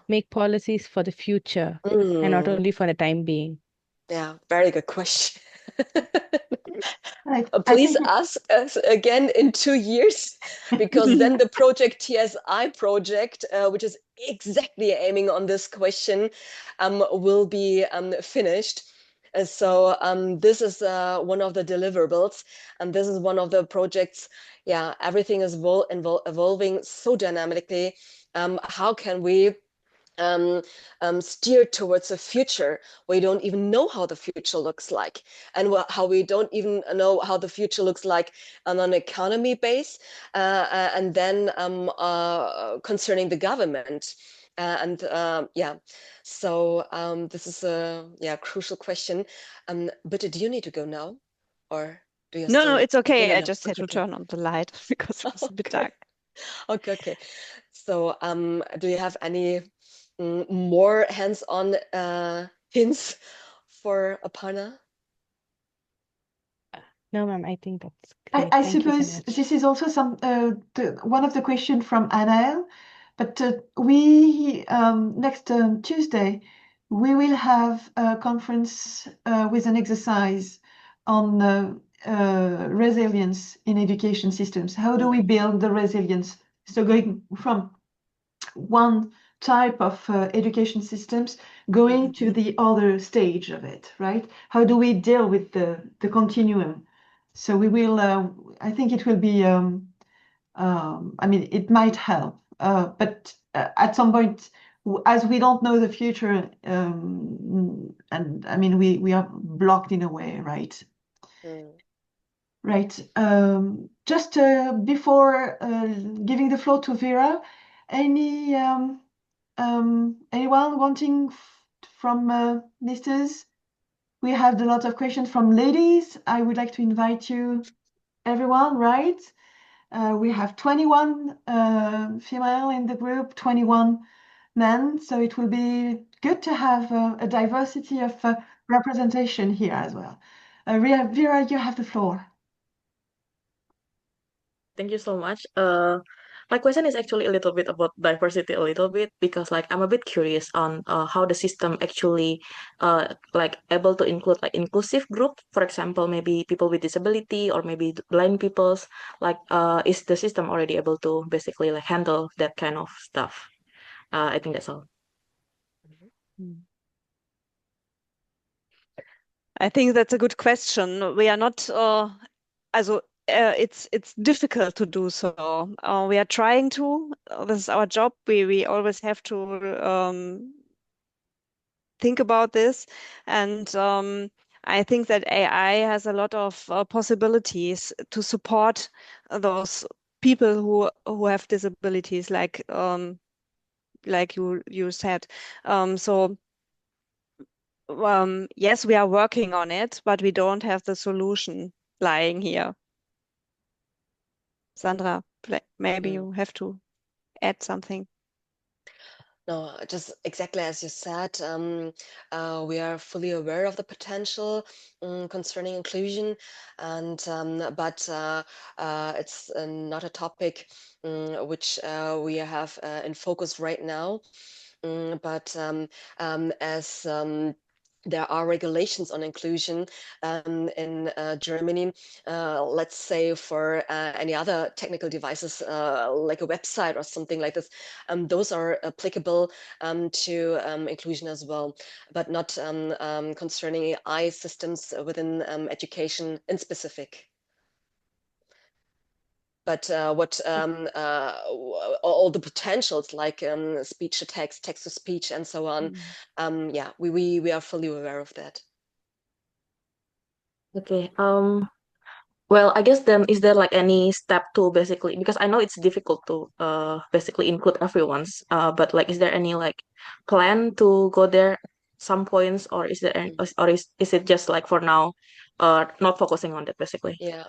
make policies for the future and not only for the time being? Yeah, very good question. I Please think ask us again in 2 years, because then the project TSI project, which is exactly aiming on this question, will be finished. So this is one of the deliverables, and this is one of the projects. Yeah, everything is evolving so dynamically. How can we steer towards a future we don't even know how the future looks like, and how we don't even know how the future looks like on an economy base, and then concerning the government. Yeah, so this is a crucial question. But do you need to go now, or do you No, still? it's okay. I No. just had to turn on the light because it was a bit dark. Okay. So, do you have any more hands-on hints for Aparna? No, ma'am, I think that's great. I Thank you so suppose much. this is also one of the questions from Anna, but we next Tuesday we will have a conference with an exercise on resilience in education systems. How do we build the resilience? So going from one type of education systems going to the other stage of it, right? How do we deal with the continuum? So we will, I think it will be, I mean, it might help, but at some point, as we don't know the future, and I mean, we are blocked in a way, right? Right. Just before giving the floor to Vera, any anyone wanting from misters? We have a lot of questions from ladies. I would like to invite you, everyone, right? We have 21 female in the group, 21 men. So it will be good to have a diversity of representation here as well. Vera, you have the floor. Thank you so much. My question is actually a little bit about diversity, a little bit, because like I'm a bit curious on how the system actually like able to include like inclusive group, for example, maybe people with disability or maybe blind peoples. Like, is the system already able to basically like handle that kind of stuff? I think that's all. I think that's a good question. We are not, also, it's difficult to do so. We are trying to. This is our job. We always have to think about this, and I think that AI has a lot of possibilities to support those people who have disabilities, like you said. So. Yes, we are working on it, but we don't have the solution lying here. Sandra, maybe you have to add something. No, just exactly as you said, we are fully aware of the potential concerning inclusion, and but it's not a topic which we have in focus right now. But as there are regulations on inclusion in Germany, let's say for any other technical devices like a website or something like this, those are applicable to inclusion as well, but not concerning AI systems within education in specific. But what all the potentials like speech to text, text to speech, and so on, yeah, we are fully aware of that. Okay. Well, I guess then is there like any step to basically, because I know it's difficult to basically include everyone's but like is there any like plan to go there some points, or is there any, or is it just like for now not focusing on that basically? Yeah,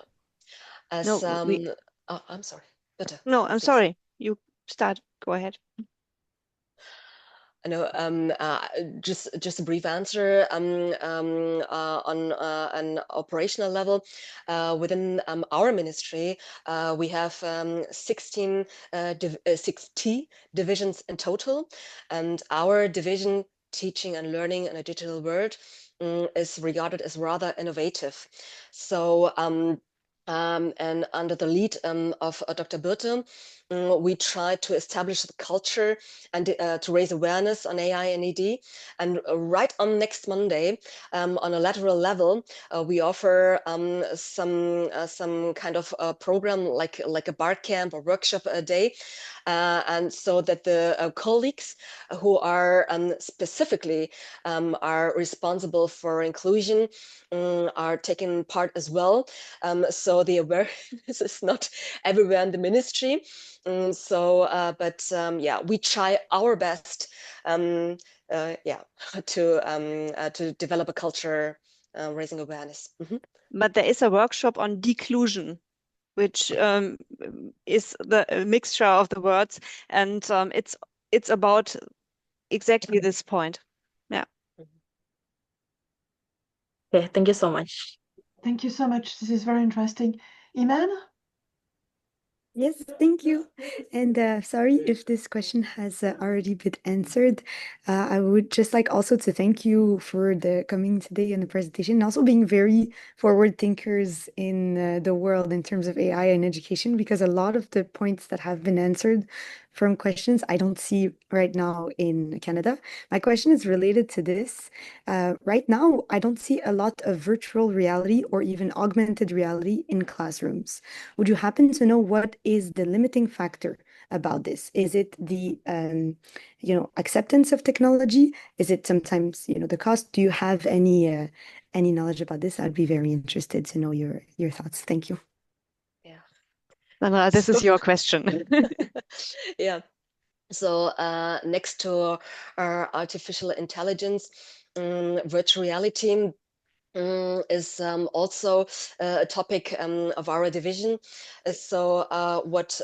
as No, oh, I'm sorry. Bitte. No, I'm sorry. You start. Go ahead. Just a brief answer on an operational level. Within our ministry, we have 16 60 divisions in total, and our division, Teaching and Learning in a Digital World, is regarded as rather innovative. So and under the lead of Dr. Birte, we try to establish the culture and to raise awareness on AI and ED. And right on next Monday, on a lateral level, we offer some kind of program like a bar camp or workshop a day. And so that the colleagues who are specifically are responsible for inclusion are taking part as well. So the awareness is not everywhere in the ministry. Yeah, we try our best, to develop a culture raising awareness. But there is a workshop on declusion, which is the mixture of the words, and it's about exactly this point. Yeah. Okay, thank you so much. Thank you so much. This is very interesting. Iman? Yes, thank you. And sorry if this question has already been answered. I would just like also to thank you for the coming today and the presentation, and also being very forward thinkers in the world in terms of AI and education, because a lot of the points that have been answered from questions I don't see right now in Canada. My question is related to this. Right now, I don't see a lot of virtual reality or even augmented reality in classrooms. Would you happen to know what is the limiting factor about this? Is it the acceptance of technology? Is it sometimes the cost? Do you have any knowledge about this? I'd be very interested to know your thoughts. Thank you. Yeah. Sandra, this is your question. Yeah. So next to artificial intelligence, virtual reality is also a topic of our division. So what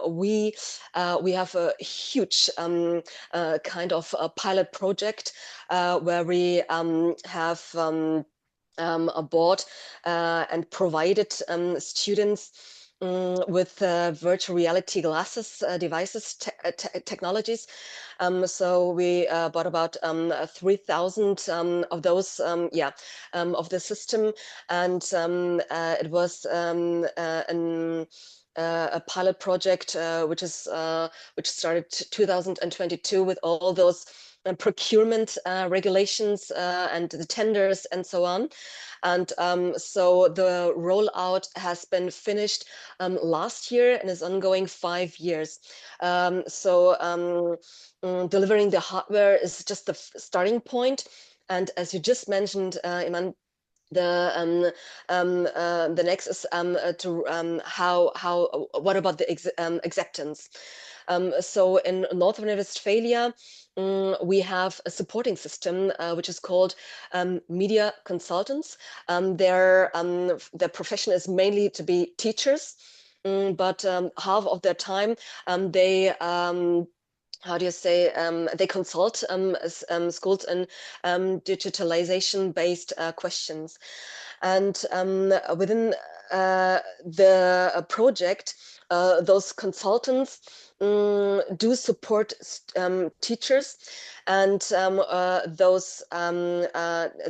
we have a huge kind of a pilot project where we have bought and provided students with virtual reality glasses, devices, technologies. So we bought about 3,000 of those, of the system, and it was a pilot project which started 2022 with all those procurement regulations and the tenders and so on. And so the rollout has been finished last year and is ongoing 5 years. Delivering the hardware is just the starting point. And as you just mentioned, Iman, the next is what about the acceptance? So in North Rhine-Westphalia, we have a supporting system which is called media consultants. Their profession is mainly to be teachers, but half of their time they they consult schools in digitalization-based questions. And within the project, those consultants do support teachers, and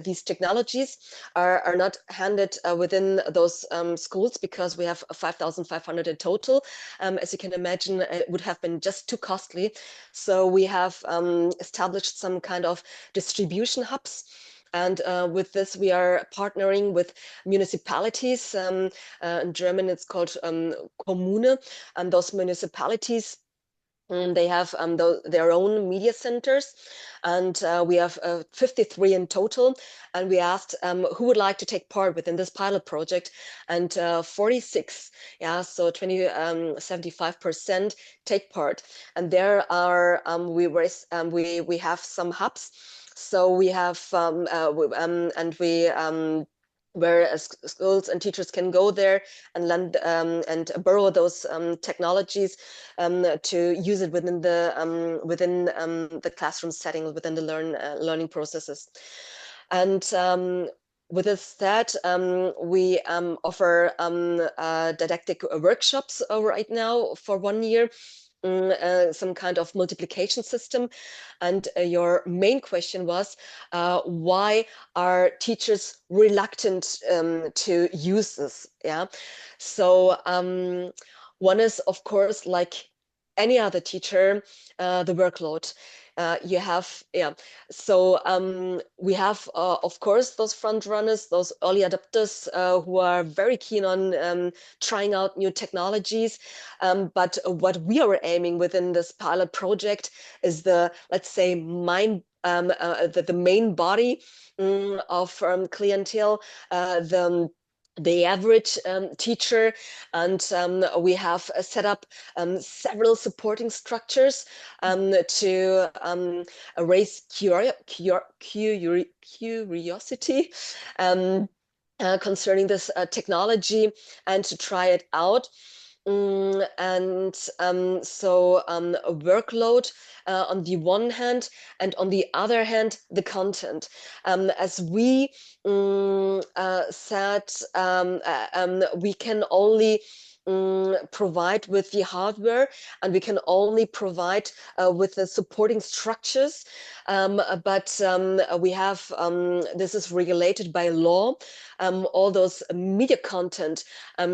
these technologies are not handed within those schools, because we have 5,500 in total. As you can imagine, it would have been just too costly. So we have established some kind of distribution hubs. And with this, we are partnering with municipalities. In German, it's called Kommune. And those municipalities, they have their own media centers. And we have 53 in total. And we asked who would like to take part within this pilot project. And 46, so 75% take part. And there are, we have some hubs. So we have, where schools and teachers can go there and lend and borrow those technologies to use it within the classroom setting, within the learning processes. And with this said, we offer didactic workshops right now for 1 year, some kind of multiplication system. And your main question was, why are teachers reluctant to use this? Yeah. So one is, of course, like any other teacher, the workload. You have, yeah. So we have, of course, those front runners, those early adopters who are very keen on trying out new technologies. But what we are aiming within this pilot project is the, let's say, the main body of clientele, the average teacher, and we have set up several supporting structures to raise curiosity concerning this technology and to try it out. And so a workload on the one hand, and on the other hand, the content. As we said, we can only provide with the hardware, and we can only provide with the supporting structures. But we have, this is regulated by law. All those media content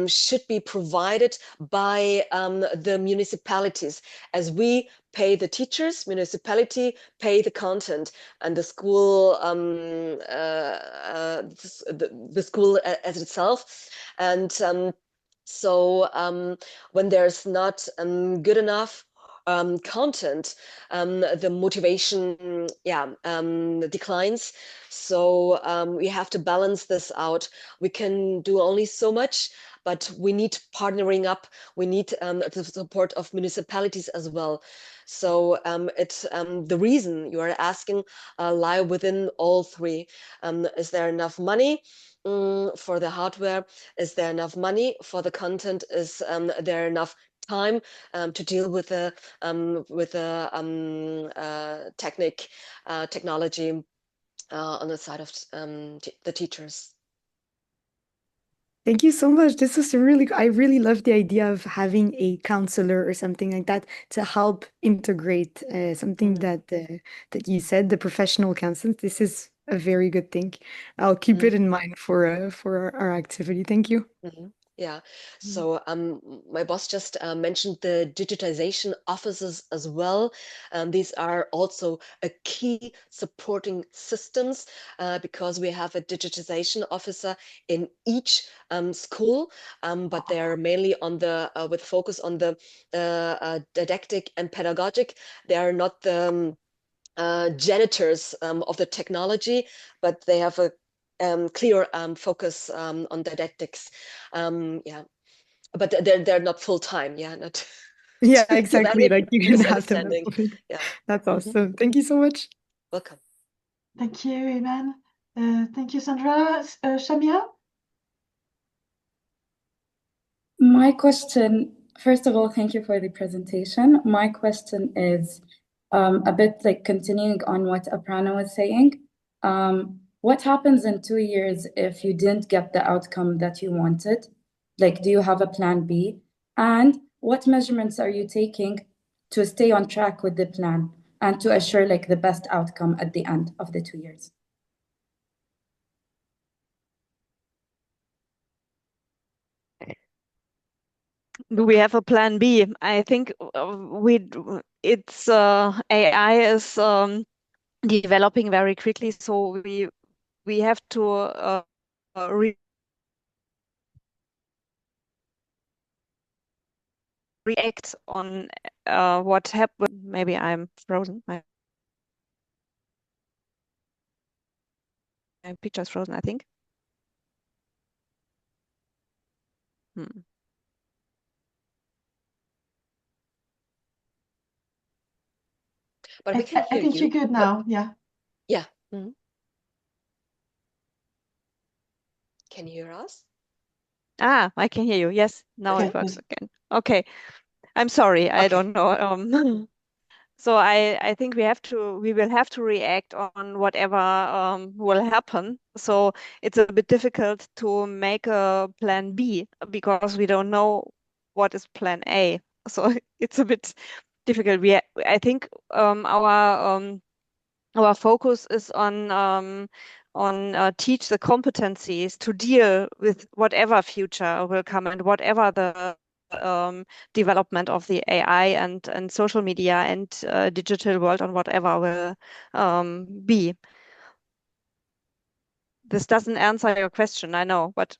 should be provided by the municipalities, as we pay the teachers, municipality pay the content, and the school, the school as itself. And so when there's not good enough content, the motivation, declines. So we have to balance this out. We can do only so much, but we need partnering up. We need the support of municipalities as well. So it's the reason you are asking lie within all three. Is there enough money for the hardware? Is there enough money for the content? Is there enough time to deal with the technology on the side of the teachers? Thank you so much. This was I really love the idea of having a counselor or something like that to help integrate something that you said, the professional counselors. This is a very good thing. I'll keep it in mind for our activity. Thank you. Yeah, so my boss just mentioned the digitization offices as well. These are also a key supporting systems because we have a digitization officer in each school, but they are mainly on the with focus on the didactic and pedagogic. They are not the janitors of the technology, but they have a clear focus on didactics. But they're not full time. Yeah, not. Yeah, exactly. Like you can have them. Misunderstanding. Yeah. That's awesome. Thank you so much. Welcome. Thank you, Iman. Thank you, Sandra. Shamia? My question, first of all, thank you for the presentation. My question is a bit like continuing on what Aprana was saying. What happens in 2 years if you didn't get the outcome that you wanted? Like, do you have a plan B? And what measurements are you taking to stay on track with the plan and to assure like the best outcome at the end of the 2 years? Do we have a plan B? I think it's AI is developing very quickly, so we have to react on what happened. Maybe I'm frozen. My picture's frozen, I think. But we can hear I think you. you're good now. Yeah. Yeah. Can you hear us? I can hear you. Yes, now Okay, it works good. again. Okay. I'm sorry, I Okay. don't know. So I think we will have to react on whatever will happen. So it's a bit difficult to make a plan B because we don't know what is plan A. So it's a bit difficult. I think our focus is on teach the competencies to deal with whatever future will come and whatever the development of the AI and social media and digital world and whatever will be. This doesn't answer your question, I know, but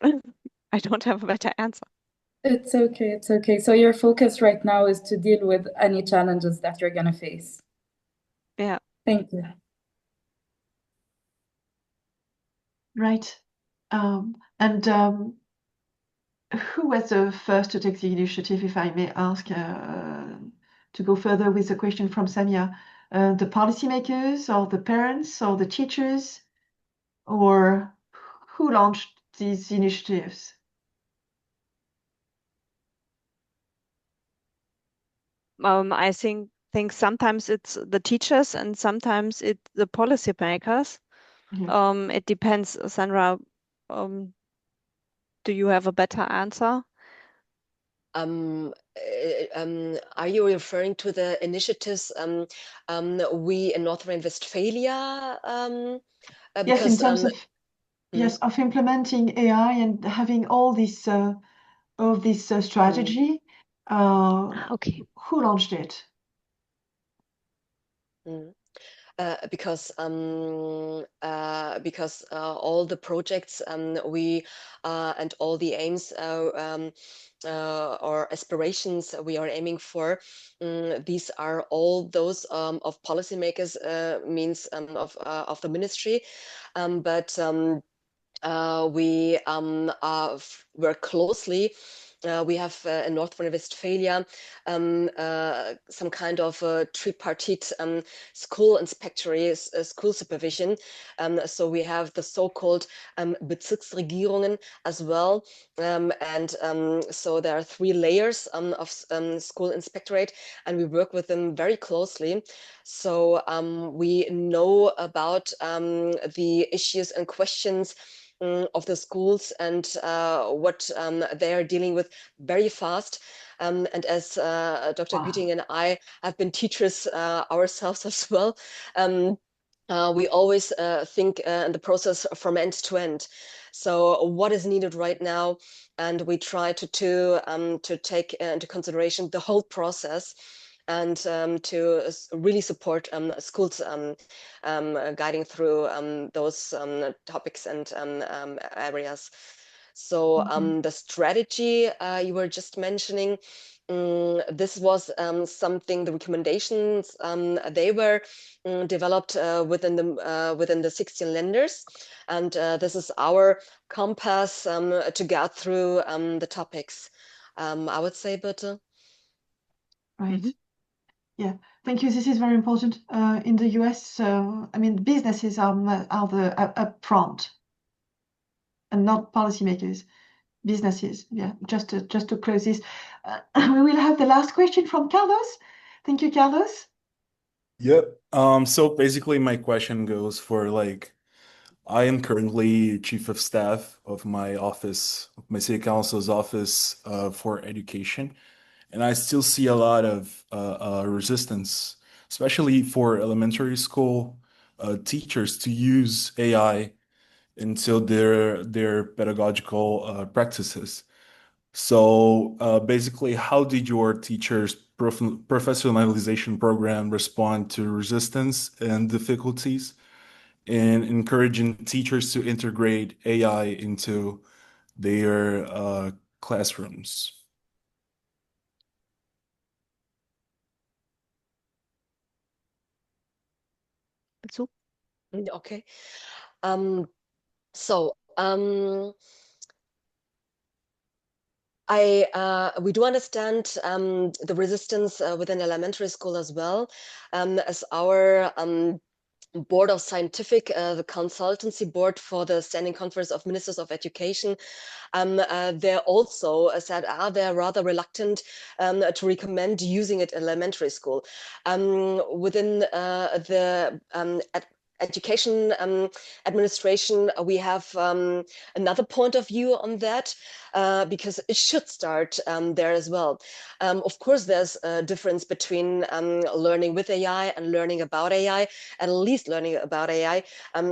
I don't have a better answer. It's okay, it's okay. So your focus right now is to deal with any challenges that you're gonna face. Yeah. Thank you. Right. And who was the first to take the initiative, if I may ask, to go further with the question from Samia? The policymakers or the parents or the teachers? Or who launched these initiatives? I think sometimes it's the teachers and sometimes it's the policymakers. Yeah. It depends, Sandra. Do you have a better answer? Are you referring to the initiatives we in North Rhine-Westphalia? Yes, in Because terms of yes, of implementing AI and having all this strategy. Okay. Who launched it? Because all the projects we and all the aims or aspirations we are aiming for, these are all those of policymakers, means of the ministry, but we work closely. We have in North Rhine-Westphalia some kind of tripartite school inspectorate, school supervision. So we have the so-called Bezirksregierungen as well. And so there are 3 layers of school inspectorate, and we work with them very closely. So we know about the issues and questions of the schools and what they are dealing with very fast. And as Dr. Güting and I have been teachers ourselves as well, we always think in the process from end to end. So what is needed right now? And we try to take into consideration the whole process and to really support schools guiding through those topics and areas. So the strategy you were just mentioning, this was something, the recommendations, they were developed within the 16 lenders. And this is our compass to get through the topics, I would say, Birte. Right. Yeah, thank you. This is very important. In the US, I mean, businesses are the upfront and not policymakers. Businesses. Yeah, just to close this, we will have the last question from Carlos. Thank you, Carlos. Yep. So basically my question goes for like, I am currently chief of staff of my office, my city council's office for education, and I still see a lot of resistance, especially for elementary school teachers to use AI into their pedagogical practices. So basically, how did your teachers' professionalization program respond to resistance and difficulties in encouraging teachers to integrate AI into their classrooms? Okay. So we do understand the resistance within elementary school as well, as our board of scientific, the consultancy board for the Standing Conference of Ministers of Education, they also said they're rather reluctant to recommend using it in elementary school. Within the education administration, we have another point of view on that, because it should start there as well. Of course, there's a difference between learning with AI and learning about AI. At least learning about AI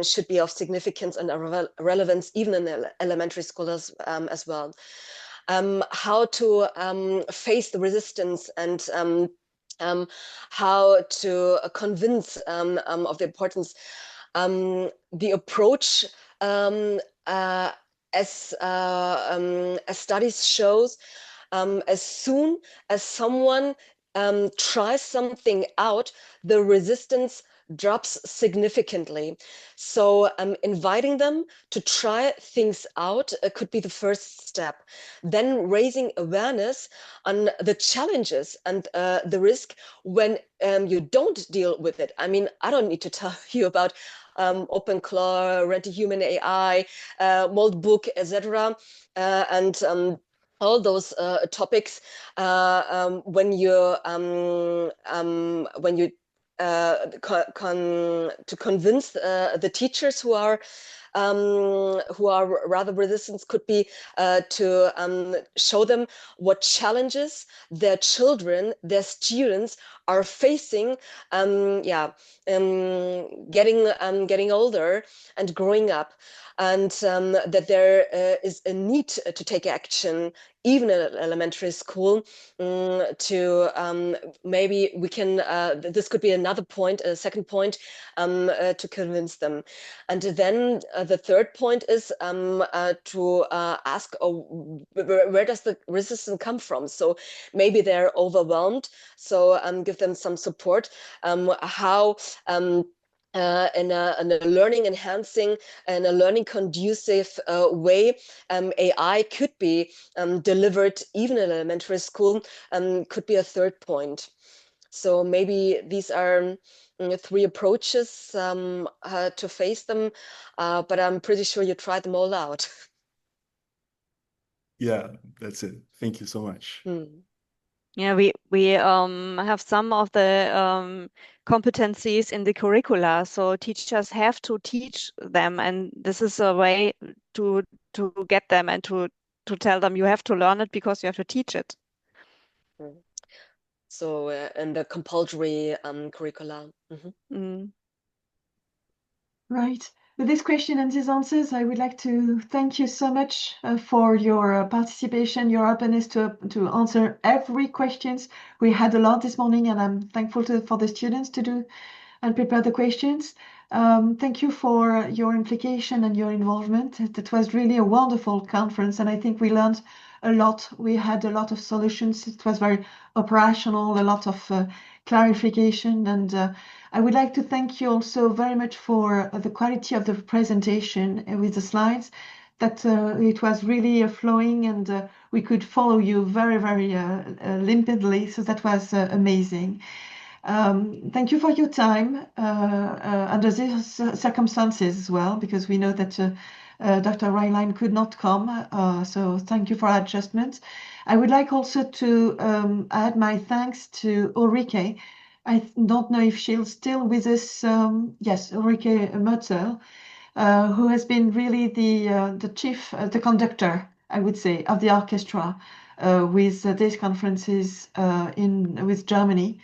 should be of significance and relevance even in the elementary school as well. How to face the resistance and how to convince of the importance. The approach, as studies shows, as soon as someone tries something out, the resistance drops significantly. So inviting them to try things out could be the first step. Then raising awareness on the challenges and the risk when you don't deal with it. I mean, I don't need to tell you about OpenClaw, Rent-A-Human AI, Moldbook, etc. And all those topics when you to convince the teachers who are rather resistant could be to show them what challenges their children, their students are facing, getting older and growing up, and that there is a need to take action even in elementary school. To maybe we can this could be another point, a second point, to convince them. And then the third point is to ask, where does the resistance come from? So maybe they're overwhelmed, so give them some support. How in a learning enhancing and a learning conducive way, AI could be delivered even in elementary school, could be a third point. So maybe these are three approaches to face them, but I'm pretty sure you tried them all out. Yeah, that's it. Thank you so much. Yeah, we have some of the competencies in the curricula, so teachers have to teach them, and this is a way to get them and to tell them you have to learn it because you have to teach it. So in the compulsory curricula. Right. With this question and these answers, I would like to thank you so much for your participation, your openness to answer every questions. We had a lot this morning, and I'm thankful for the students to do and prepare the questions. Thank you for your implication and your involvement. It was really a wonderful conference, and I think we learned a lot. We had a lot of solutions. It was very operational, a lot of clarification, and I would like to thank you also very much for the quality of the presentation with the slides, that it was really flowing, and we could follow you very, very limpidly. So that was amazing. Thank you for your time under these circumstances as well, because we know that Dr. Ryline could not come. So thank you for adjustments. I would like also to add my thanks to Ulrike. I don't know if she's still with us. Yes, Ulrike Merzel, who has been really the chief, the conductor, I would say, of the orchestra with these conferences with Germany.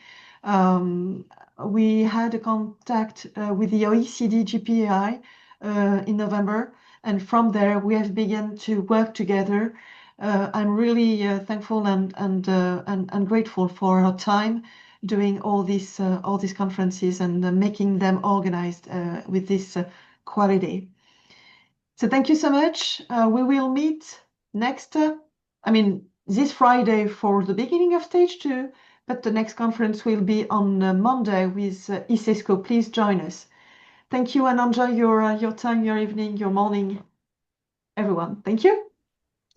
We had a contact with the OECD GPAI in November, and from there we have begun to work together. I'm really thankful and grateful for her time doing all these conferences and making them organized with this quality. So thank you so much. We will meet next, this Friday for the beginning of stage 2, but the next conference will be on Monday with ISESCO. Please join us. Thank you, and enjoy your time, your evening, your morning, everyone. Thank you.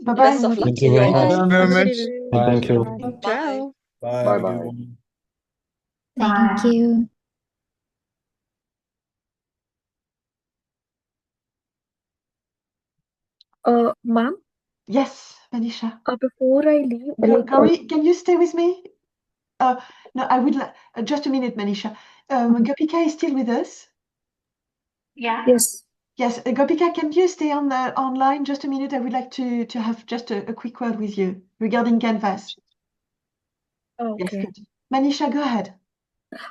Bye-bye. Best of luck Thank to you you very all. much. Very Good much. evening. Thank you. Bye. Ciao. Bye. Bye Have a good bye. one. Bye. Thank you. Ma'am, Yes, Manisha. before I leave, Gauri, can you stay with me? No, I would like just a minute, Manisha. Gopika is still with us? Yeah. yes. Yes, Gopika, can you stay on online just a minute? I would like to have just a quick word with you regarding Canvas. Yes, Okay. good. Manisha, go ahead.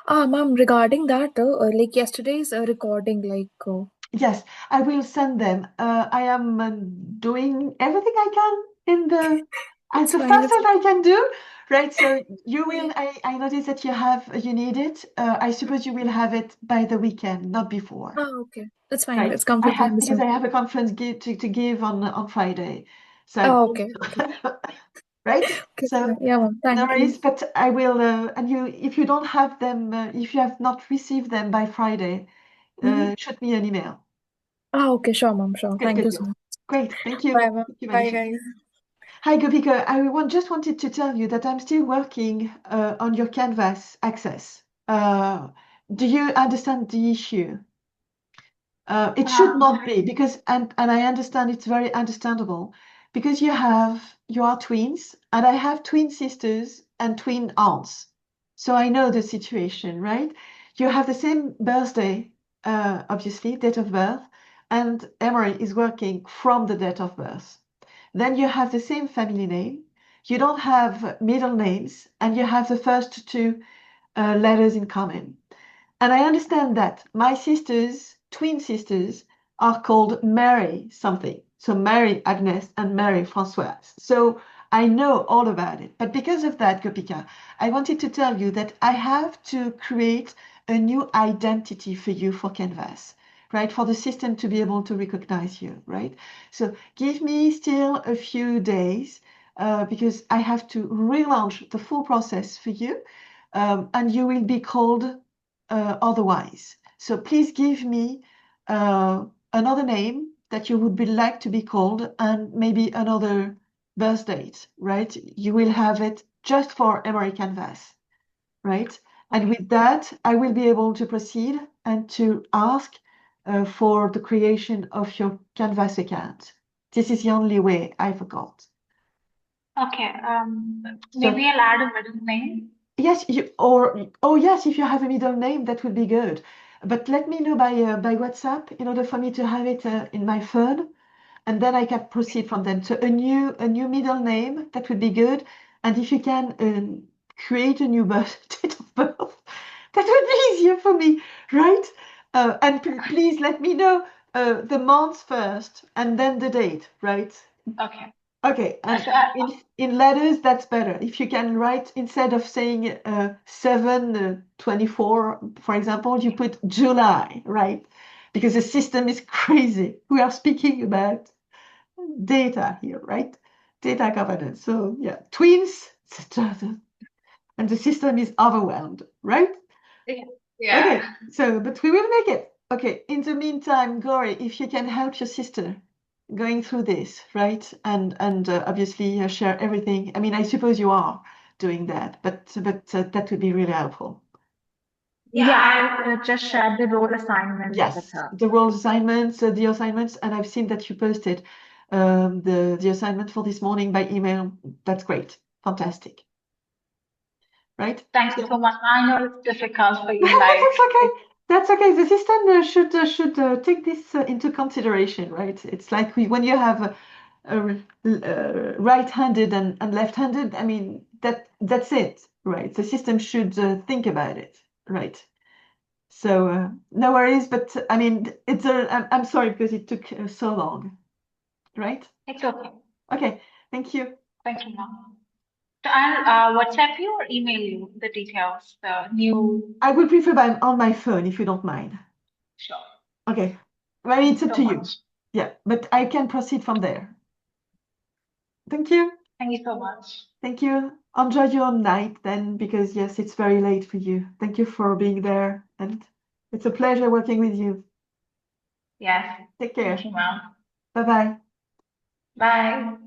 Ma'am, regarding that, like yesterday's recording, Yes, I will send them. I am doing everything I can in the as it's the fine. fastest I can do, right? So you will. I noticed that you need it. I suppose you will have it by the weekend, not before. Okay. That's fine. Right. It's completely Because understood. I have a conference to give on Friday. So Okay. right? Okay, So fine. Yeah, ma'am. no Thank you. worries, but I will and you if you don't have them if you have not received them by Friday, shoot me an email. Okay, sure, ma'am. Sure. Good, Thank good, you good. so much. Great, thank you. Bye, ma'am. Thank you, Bye, Manisha. guys. Hi, Gopika. Just wanted to tell you that I'm still working on your Canvas access. Do you understand the issue? It should not be because, and I understand it's very understandable because you are twins and I have twin sisters and twin aunts. So I know the situation, right? You have the same birthday, obviously, date of birth, and Emery is working from the date of birth. Then you have the same family name. You don't have middle names, and you have the first two letters in common. And I understand that my sisters, twin sisters, are called Mary something. So Mary Agnes and Mary Françoise. So I know all about it. But because of that, Gopika, I wanted to tell you that I have to create a new identity for you for Canvas, right? For the system to be able to recognize you, right? So give me still a few days because I have to relaunch the full process for you. And you will be called otherwise. So please give me another name that you would be like to be called and maybe another birth date, right? You will have it just for Emory Canvas, right? And with that, I will be able to proceed and to ask for the creation of your Canvas account. This is the only way I forgot. Okay. So Maybe I'll add a middle name. yes, oh yes, if you have a middle name, that would be good. But let me know by WhatsApp in order for me to have it in my phone, and then I can proceed from them. So a new middle name that would be good, and if you can create a new date of birth, that would be easier for me, right? And please let me know the month first, and then the date, right? Okay. Okay, and So, in letters, that's better. If you can write, instead of saying 7/24, for example, you put July, right? Because the system is crazy. We are speaking about data here, right? Data governance. So yeah, twins, and the system is overwhelmed, right? yeah. Okay, so, but we will make it. Okay, in the meantime, Gori, if you can help your sister going through this, right? And obviously share everything. I mean, I suppose you are doing that, but that would be really helpful. Yeah, I just shared the role assignments with Yes, her. the role assignments, the assignments, and I've seen that you posted the assignment for this morning by email. That's great, fantastic, right? Thank you so much. I know it's difficult for you, That's okay. That's okay. The system should take this into consideration, right? It's like when you have right-handed and left-handed. I mean that's it, right? The system should think about it, right? So no worries. But I mean, I'm sorry because it took so long, right? It's okay. Okay. Thank you. Thank you, ma'am. So I'll WhatsApp you or email you the details, the new. I would prefer on my phone if you don't mind. Sure. Okay. Well, it's up So to you. much. Yeah, but I can proceed from there. Thank you. Thank you so much. Thank you. Enjoy your night then, because yes, it's very late for you. Thank you for being there, and it's a pleasure working with you. Yes. Take care. Thank you, ma'am. Bye-bye. Bye.